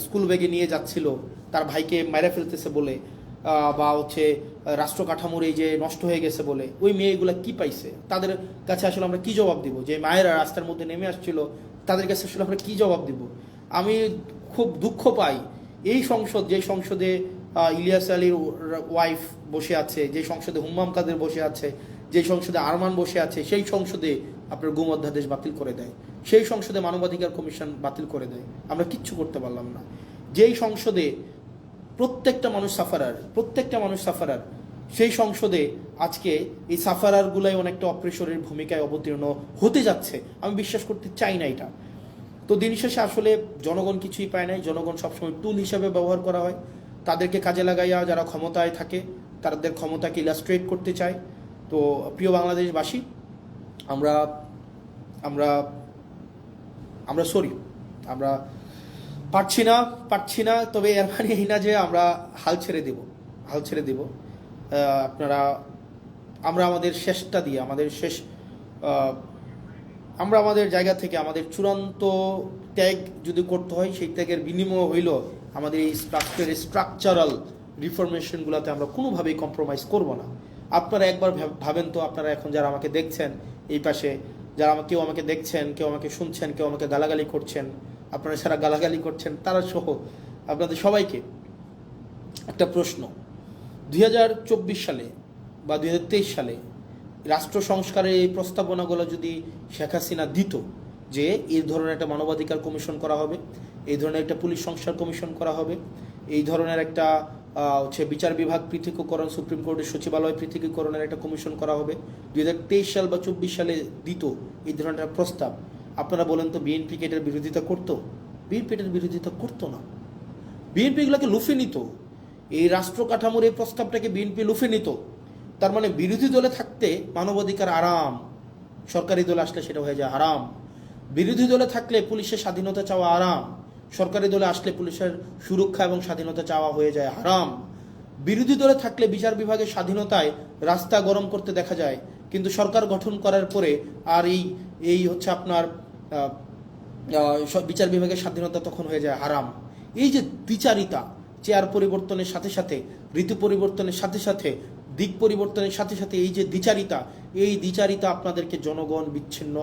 স্কুল ব্যাগে নিয়ে যাচ্ছিল তার ভাইকে মেরে ফেলতেছে বলে, বা হচ্ছে রাষ্ট্র কাঠামোর এই যে নষ্ট হয়ে গেছে বলে, ওই মেয়েগুলা কি পাইছে? তাদের কাছে আসলে আমরা কি জবাব দিব? যে মায়েরা রাস্তার মধ্যে নেমে আসছিল, তাদের কাছে আসলে আমরা কি জবাব দিব? আমি খুব দুঃখ পাই এই সংসদ, যে সংসদে ইলিয়াস আলীর ওয়াইফ বসে আছে, যে সংসদে হুম্মাম কাদের বসে আছে, যে সংসদে আরমান বসে আছে, সেই সংসদে আপনার গুম অধ্যাদেশ বাতিল করে দেয়, সেই সংসদে মানবাধিকার কমিশন বাতিল করে দেয়, আমরা কিচ্ছু করতে পারলাম না। যেই সংসদে প্রত্যেকটা মানুষ সাফারার, সেই সংসদে আজকে এই সাফারারগুলাই অনেকটা অপ্রেশরের ভূমিকায় অবতীর্ণ হতে যাচ্ছে। আমি বিশ্বাস করতে চাই না এটা। তো দিন শেষে আসলে জনগণ কিছুই পায় নাই, জনগণ সবসময় টুল হিসাবে ব্যবহার করা হয়, তাদেরকে কাজে লাগাইয়া যারা ক্ষমতায় থাকে তাদের ক্ষমতাকে ইলাস্ট্রেট করতে চায়। তো প্রিয় বাংলাদেশবাসী, আমরা আমরা আমরা সরি, আমরা পারছি না, তবে এর মানে এই না যে আমরা হাল ছেড়ে দেব। আমরা আমাদের শেষটা দিয়ে, আমরা আমাদের জায়গা থেকে আমাদের চূড়ান্ত ত্যাগ যদি করতে হয়, সেই ত্যাগের বিনিময় হইল আমাদের এই স্ট্রাকচারাল রিফরমেশনগুলোতে আমরা কোনোভাবেই কম্প্রোমাইজ করব না। আপনারা একবার ভাবেন তো, আপনারা এখন যারা আমাকে দেখছেন, এই পাশে যারা কেউ আমাকে দেখছেন, কেউ আমাকে শুনছেন, কেউ আমাকে গালাগালি করছেন, আপনারা যারা গালাগালি করছেন তারা সহ আপনাদের সবাইকে একটা প্রশ্ন, 2024 সালে বা 2023 সালে রাষ্ট্র সংস্কারের এই প্রস্তাবনাগুলো যদি শেখ হাসিনা দিত, যে এই ধরনের একটা মানবাধিকার কমিশন করা হবে, এই ধরনের একটা পুলিশ সংস্কার কমিশন করা হবে, এই ধরনের একটা হচ্ছে বিচার বিভাগ পৃথকীকরণ, সুপ্রিম কোর্টের সচিবালয় পৃথকীকরণের একটা কমিশন করা হবে, 2023 সাল বা 24 সালে দিত এই ধরনের একটা প্রস্তাব, আপনারা বলেন তো বিএনপি কি এটার বিরোধিতা করতো? বিএনপি এটার বিরোধিতা করতো না। বিএনপি এগুলোকে লুফে নিত, এই রাষ্ট্র কাঠামোর এই প্রস্তাবটাকে বিএনপি লুফে নিত। তার মানে বিরোধী দলে থাকতে মানবাধিকার আরাম, সরকারি দলে আসলে সেটা হয়ে যায় হারাম। বিরোধী দলে থাকলে পুলিশের স্বাধীনতা চাওয়া আরাম, সরকারি দলে আসলে পুলিশের সুরক্ষা এবং স্বাধীনতা চাওয়া হয়ে যায় হারাম। বিরোধী দলে থাকলে বিচার বিভাগের স্বাধীনতায় রাস্তা গরম করতে দেখা যায়, কিন্তু সরকার গঠন করার পরে আর এই হচ্ছে আপনার বিচার বিভাগের স্বাধীনতা তখন হয়ে যায় হারাম। এই যে দ্বিচারিতা, চেয়ার পরিবর্তনের সাথে সাথে, ঋতু পরিবর্তনের সাথে সাথে, দিক পরিবর্তনের সাথে সাথে এই যে দ্বিচারিতা আপনাদেরকে জনগণ বিচ্ছিন্ন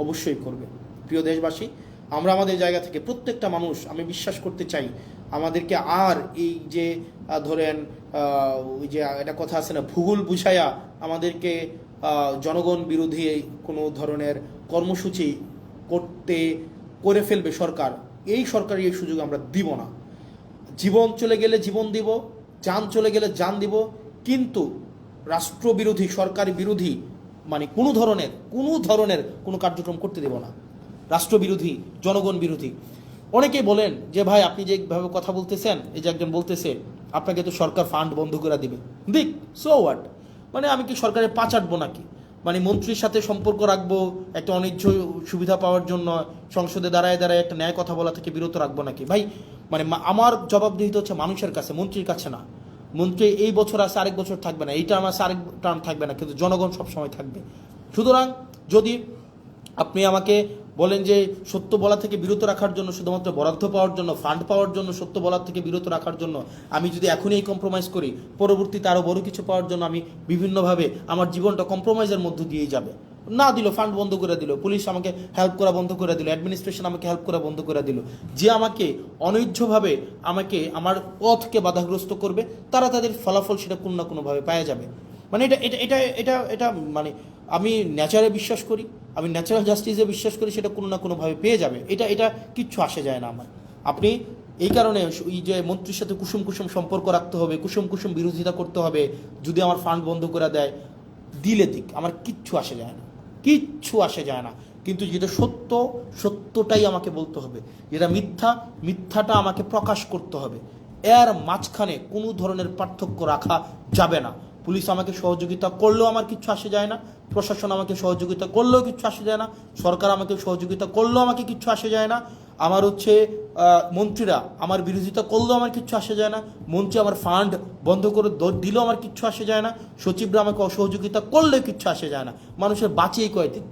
অবশ্যই করবে। প্রিয় দেশবাসী, আমরা আমাদের জায়গা থেকে প্রত্যেকটা মানুষ, আমি বিশ্বাস করতে চাই, আমাদেরকে আর এই যে ধরেন ওই যে একটা কথা আছে না, ভূগোল বুঝাইয়া আমাদেরকে জনগণ বিরোধী কোনো ধরনের কর্মসূচি করে ফেলবে সরকার, এই সরকারি এই সুযোগ আমরা দিব না। জীবন চলে গেলে জীবন দিব, যান চলে গেলে যান দিব, কিন্তু রাষ্ট্রবিরোধী, সরকারি বিরোধী মানে কোনো ধরনের কোনো কার্যক্রম করতে দেব না। রাষ্ট্রবিরোধী, জনগণ বিরোধী। অনেকেই বলেন যে ভাই আপনি যেভাবে কথা বলতেছেন, এই যে একজন বলতেছে আপনাকে তো সরকার ফান্ড বন্ধ করে দিবে, দিক, সো হোয়াট, মানে আমি কি সরকারের পা চাটবো নাকি? মানে মন্ত্রীর সাথে সম্পর্ক রাখবো একটা অনিচ্ছ সুবিধা পাওয়ার জন্য, সংসদে দাঁড়ায় একটা ন্যায় কথা বলা থেকে বিরত রাখবো নাকি? ভাই মানে আমার জবাবদিহিতা হচ্ছে মানুষের কাছে, মন্ত্রীর কাছে না। মন্ত্রী এই বছর আছে, আরেক বছর থাকবে না, এই টার্ম আছে, আরেক টার্ম থাকবে না, কিন্তু জনগণ সবসময় থাকবে। সুতরাং যদি আপনি আমাকে বলেন যে সত্য বলা থেকে বিরত রাখার জন্য, শুধুমাত্র বরাদ্দ পাওয়ার জন্য, ফান্ড পাওয়ার জন্য, সত্য বলার থেকে বিরত রাখার জন্য আমি যদি এখনই এই কম্প্রোমাইজ করি, পরবর্তীতে আরও বড় কিছু পাওয়ার জন্য আমি বিভিন্নভাবে আমার জীবনটা কম্প্রোমাইজের মধ্য দিয়েই যাবে। না দিল, ফান্ড বন্ধ করে দিল, পুলিশ আমাকে হেল্প করা বন্ধ করে দিল, অ্যাডমিনিস্ট্রেশন আমাকে হেল্প করা বন্ধ করে দিল, যে আমাকে অনৈধ্যভাবে আমাকে আমার পথকে বাধাগ্রস্ত করবে, তারা তাদের ফলাফল সেটা কোনো না কোনোভাবে পাওয়া যাবে। মানে এটা এটা এটা এটা এটা মানে আমি ন্যাচারে বিশ্বাস করি, আমি ন্যাচারাল জাস্টিসে বিশ্বাস করি, সেটা কোনো না কোনোভাবে পেয়ে যাবে। এটা কিচ্ছু আসে যায় না আমার। আপনি এই কারণে এই যে মন্ত্রীর সাথে কুসুম কুসুম সম্পর্ক রাখতে হবে, কুসুম কুসুম বিরোধিতা করতে হবে, যদি আমার ফান্ড বন্ধ করে দেয় দিলে দিক, আমার কিচ্ছু আসে যায় না, কিচ্ছু আসে যায় না। কিন্তু যেটা সত্য, সত্যটাই আমাকে বলতে হবে, যেটা মিথ্যা, মিথ্যাটা আমাকে প্রকাশ করতে হবে। এর মাঝখানে কোনো ধরনের পার্থক্য রাখা যাবে না। পুলিশ আমাকে সহযোগিতা করলেও আমার কিচ্ছু আসে যায় না, প্রশাসন আমাকে সহযোগিতা করলেও কিচ্ছু আসে যায় না, সরকার আমাকে সহযোগিতা করলেও আমাকে কিচ্ছু আসে যায় না, আমার হচ্ছে মন্ত্রীরা আমার বিরোধিতা করলেও আমার কিচ্ছু আসে যায় না, মন্ত্রী আমার ফান্ড বন্ধ করে দিলেও আমার কিচ্ছু আসে যায় না, সচিবরা আমাকে অসহযোগিতা করলেও কিচ্ছু আসে যায় না। মানুষের বাঁচেই কয়দিন,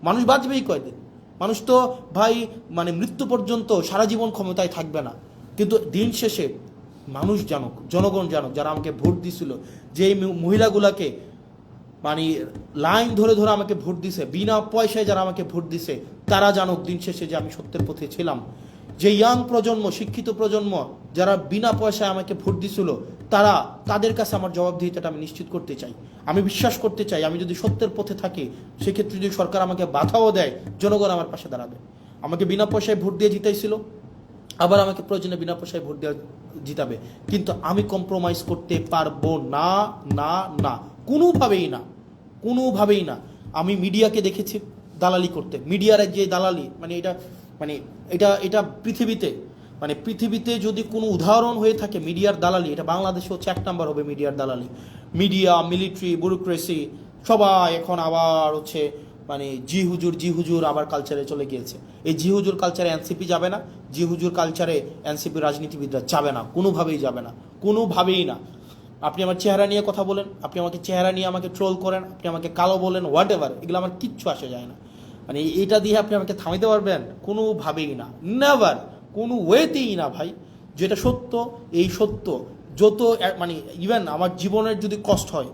মানুষ বাঁচবেই কয়দিন, মানুষ তো ভাই মানে মৃত্যু পর্যন্ত সারা জীবন ক্ষমতায় থাকবে না। কিন্তু দিন শেষে মানুষ জানুক, জনগণ জানুক, যারা আমাকে ভোট দিছিল, যে মহিলাগুলাকে মানে লাইন ধরে ধরে আমাকে ভোট দিছে, বিনা পয়সায় যারা আমাকে ভোট দিছে, তারা জানুক দিন শেষে যে আমি সত্যের পথে ছিলাম। যে ইয়াং প্রজন্ম, শিক্ষিত প্রজন্ম যারা বিনা পয়সায় আমাকে ভোট দিছিল, তাদের কাছে আমার জবাবদিহিতাটা আমি নিশ্চিত করতে চাই। আমি বিশ্বাস করতে চাই, আমি যদি সত্যের পথে থাকি, সেক্ষেত্রে যদি সরকার আমাকে বাধাও দেয়, জনগণ আমার পাশে দাঁড়াবে। আমাকে বিনা পয়সায় ভোট দিয়ে জিতাইছিল, আবার আমাকে প্রয়োজনে বিনা পয়সায় ভোট দেওয়া জিতাবে, কিন্তু আমি কম্প্রোমাইজ করতে পারবো না, না না, কোনোভাবেই না, কোনোভাবেই না। আমি মিডিয়াকে দেখেছি দালালি করতে, মিডিয়ার যে দালালি, মানে এটা পৃথিবীতে যদি কোনো উদাহরণ হয়ে থাকে মিডিয়ার দালালি, এটা বাংলাদেশে হচ্ছে 1 নাম্বার হবে মিডিয়ার দালালি। মিডিয়া, মিলিটারি, ব্যুরোক্রেসি সবাই এখন আবার হচ্ছে মানে জি হুজুর আবার কালচারে চলে গিয়েছে। এই জি হুজুর কালচারে এনসিপি যাবে না, জি হুজুর কালচারে এনসিপি রাজনীতিবিদরা যাবে না, কোনোভাবেই যাবে না, কোনোভাবেই না। আপনি আমার চেহারা নিয়ে কথা বলেন, আপনি আমাকে চেহারা নিয়ে আমাকে ট্রোল করেন, আপনি আমাকে কালো বলেন, হোয়াট এভার, এগুলো আমার কিচ্ছু আসে যায় না। মানে এটা দিয়ে আপনি আমাকে থামাইতে পারবেন? কোনোভাবেই না, নেভার, কোনো ওয়েতেই না ভাই। যেটা সত্য, এই সত্য যত মানে ইভেন আমার জীবনের যদি কষ্ট হয়,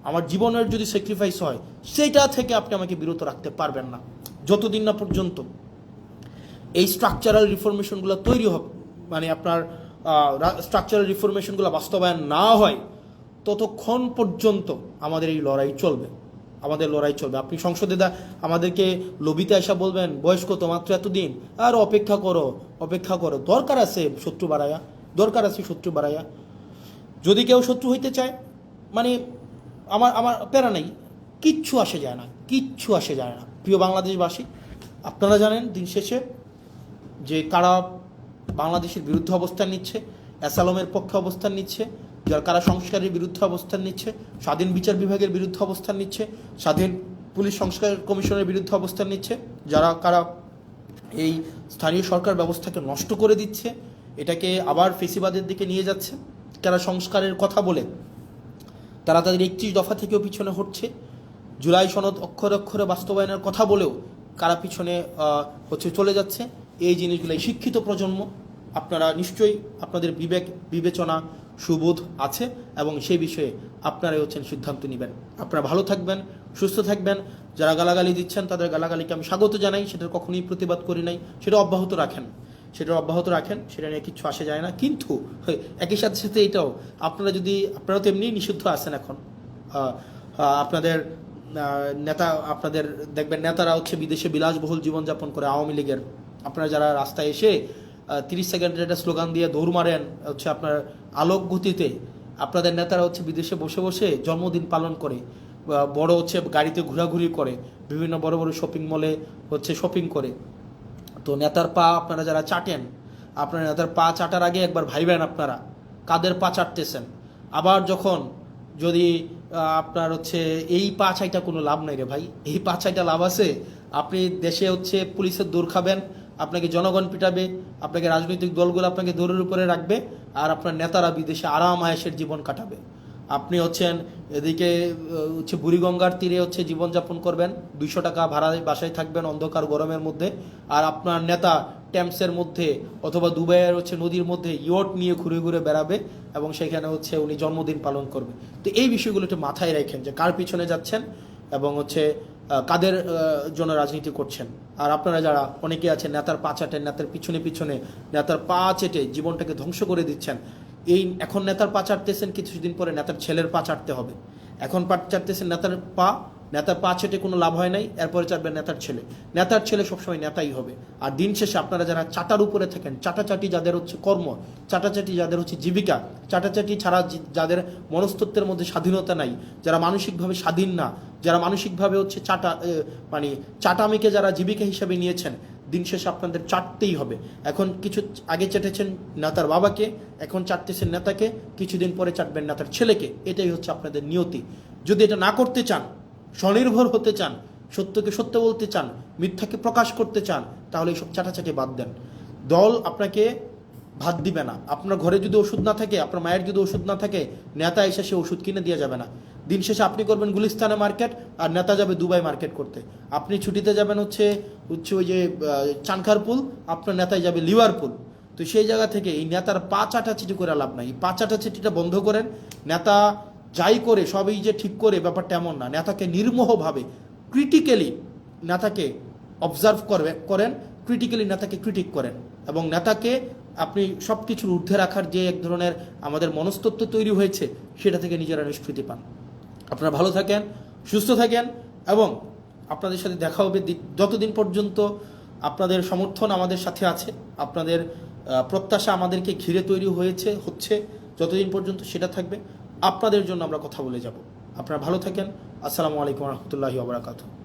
আমার জীবনের যদি স্যাক্রিফাইস হয়, সেইটা থেকে আপনি আমাকে বিরত রাখতে পারবেন না, যতদিন না পর্যন্ত এই স্ট্রাকচারাল রিফরমেশনগুলো তৈরি হবে, মানে আপনার স্ট্রাকচারাল রিফরমেশনগুলো বাস্তবায়ন না হয়, ততক্ষণ পর্যন্ত আমাদের এই লড়াই চলবে, আমাদের লড়াই চলবে। আপনি সংসদে আমাদেরকে লবিতে আসা বলবেন বয়স কত, মাত্র এতদিন, আর অপেক্ষা করো, দরকার আছে শত্রু বাড়াইয়া। যদি কেউ শত্রু হইতে চায়, মানে আমার প্যারা নেই, কিচ্ছু আসে যায় না। প্রিয় বাংলাদেশবাসী, আপনারা জানেন দিন শেষে যে কারা বাংলাদেশের বিরুদ্ধে অবস্থান নিচ্ছে, অ্যাসালমের পক্ষে অবস্থান নিচ্ছে, যারা কারা সংস্কারের বিরুদ্ধে অবস্থান নিচ্ছে, স্বাধীন বিচার বিভাগের বিরুদ্ধে অবস্থান নিচ্ছে, স্বাধীন পুলিশ সংস্কার কমিশনের বিরুদ্ধে অবস্থান নিচ্ছে, কারা এই স্থানীয় সরকার ব্যবস্থাকে নষ্ট করে দিচ্ছে, এটাকে আবার ফেসিবাদের দিকে নিয়ে যাচ্ছে, কারা সংস্কারের কথা বলে তারা তাদের 31 দফা থেকেও পিছনে হচ্ছে, জুলাই সনদ অক্ষরে অক্ষরে বাস্তবায়নের কথা বলেও কারা পিছনে চলে যাচ্ছে। এই জিনিসগুলাই শিক্ষিত প্রজন্ম, আপনারা নিশ্চয়ই আপনাদের বিবেচনা সুবোধ আছে, এবং সেই বিষয়ে আপনারাই সিদ্ধান্ত নেবেন। আপনারা ভালো থাকবেন, সুস্থ থাকবেন। যারা গালাগালি দিচ্ছেন তাদের গালাগালিকে আমি স্বাগত জানাই, সেটার কখনোই প্রতিবাদ করি নাই, সেটা অব্যাহত রাখেন, সেটা নিয়ে কিচ্ছু আসে যায় না। কিন্তু একই সাথে এটাও আপনারা তো এমনি নিষিদ্ধ আছেন এখন, আপনাদের আপনাদের দেখবেন নেতারা বিদেশে বিলাসবহুল জীবনযাপন করে, আওয়ামী লীগের। আপনারা যারা রাস্তায় এসে 30 সেকেন্ডের একটা স্লোগান দিয়ে দৌড় মারেন আপনার আলোক গতিতে, আপনাদের নেতারা বিদেশে বসে বসে জন্মদিন পালন করে, বড় গাড়িতে ঘোরাঘুরি করে, বিভিন্ন বড় বড় শপিং মলে শপিং করে। তো নেতার পা আপনারা যারা চাটেন, আপনার নেতার পা চাটার আগে একবার ভাইবেন আপনারা কাদের পা চাটতেছেন। আবার যখন যদি আপনার এই পা চাইটা কোনো লাভ নাই রে ভাই, এই পা চাইটা লাভ আছে। আপনি দেশে পুলিশের দৌড় খাবেন, আপনাকে জনগণ পিটাবে, আপনাকে রাজনৈতিক দলগুলো আপনাকে দৌড়ের উপরে রাখবে, আর আপনার নেতারা বিদেশে আরাম আয়েশের জীবন কাটাবে। আপনি এদিকে বুড়িগঙ্গার তীরে জীবনযাপন করবেন, 200 টাকা ভাড়ায় বাসায় থাকবেন অন্ধকার গরমের মধ্যে, আর আপনার নেতা ট্যাম্পসের মধ্যে অথবা দুবাইয়ের নদীর মধ্যে ইয়ট নিয়ে ঘুরে ঘুরে বেড়াবে, এবং সেখানে উনি জন্মদিন পালন করবে। তো এই বিষয়গুলো একটু মাথায় রাখেন যে কার পিছনে যাচ্ছেন এবং কাদের জন্য রাজনীতি করছেন। আর আপনারা যারা অনেকে আছেন নেতার পা চাটেন, নেতার পিছনে নেতার পা চেটে জীবনটাকে ধ্বংস করে দিচ্ছেন। এখন নেতার পা চাটতেছেন, কিছুদিন পরে নেতার ছেলের পা চাটতে হবে। এখন পা চাটতেছেন নেতার পা, নেতার পা চেটে কোনো লাভ হয় নাই, এরপরে চাটবেন নেতার ছেলে। নেতার ছেলে সবসময় নেতাই হবে। আর দিন শেষে আপনারা যারা চাটার উপরে থাকেন, চাটাচাটি যাদের হচ্ছে কর্ম, চাটাচাটি যাদের হচ্ছে জীবিকা, চাটাচাটি ছাড়া যাদের মনস্তত্ত্বের মধ্যে স্বাধীনতা নাই, যারা মানসিকভাবে স্বাধীন না, যারা মানসিকভাবে হচ্ছে মানে চাটামিকে যারা জীবিকা হিসাবে নিয়েছেন, দিন শেষে আপনাদের চাটতেই হবে। এখন কিছু আগে চেটেছেন নেতার বাবাকে, এখন চাটতেছেন নেতাকে, কিছুদিন পরে চাটবেন নেতার ছেলেকে। এটাই হচ্ছে আপনাদের নিয়তি। যদি এটা না করতে চান, স্বনির্ভর হতে চান, সত্যকে সত্য বলতে চান, মিথ্যাকে প্রকাশ করতে চান, তাহলে এইসব চাটাচাটি বাদ দেন। দল আপনাকে ভাত দিবে না। আপনার ঘরে যদি ওষুধ না থাকে, আপনার মায়ের যদি ওষুধ না থাকে, নেতা এসে সে ওষুধ কিনে দিয়ে যাবে না। দিন শেষে আপনি করবেন গুলিস্তানে মার্কেট, আর নেতা যাবে দুবাই মার্কেট করতে। আপনি ছুটিতে যাবেন হচ্ছে ওই যে চানখারপুল, আপনার নেতায় যাবে লিভারপুল। তো সেই জায়গা থেকে এই নেতার পা চাটাচিটি করে লাভ নাই। এই পা চাটাচিটিটা বন্ধ করেন। নেতা যাই করে সবই যে ঠিক করে, ব্যাপারটা এমন না। নেতাকে নির্মোহভাবে ক্রিটিক্যালি নেতাকে অবজার্ভ করেন, ক্রিটিক্যালি নেতাকে ক্রিটিক করেন, এবং নেতাকে আপনি সব কিছুর ঊর্ধ্বে রাখার যে এক ধরনের আমাদের মনস্তত্ত্ব তৈরি হয়েছে, সেটা থেকে নিজেরা নিষ্কৃতি পান। আপনারা ভালো থাকেন, সুস্থ থাকেন, এবং আপনাদের সাথে দেখা হবে যতদিন পর্যন্ত আপনাদের সমর্থন আমাদের সাথে আছে, আপনাদের প্রত্যাশা আমাদেরকে ঘিরে তৈরি হচ্ছে, যতদিন পর্যন্ত সেটা থাকবে, আপনাদের জন্য আমরা কথা বলে যাব। আপনারা ভালো থাকেন। আসসালামু আলাইকুম রহমতুল্লাহি ওয়া বারাকাতুহু।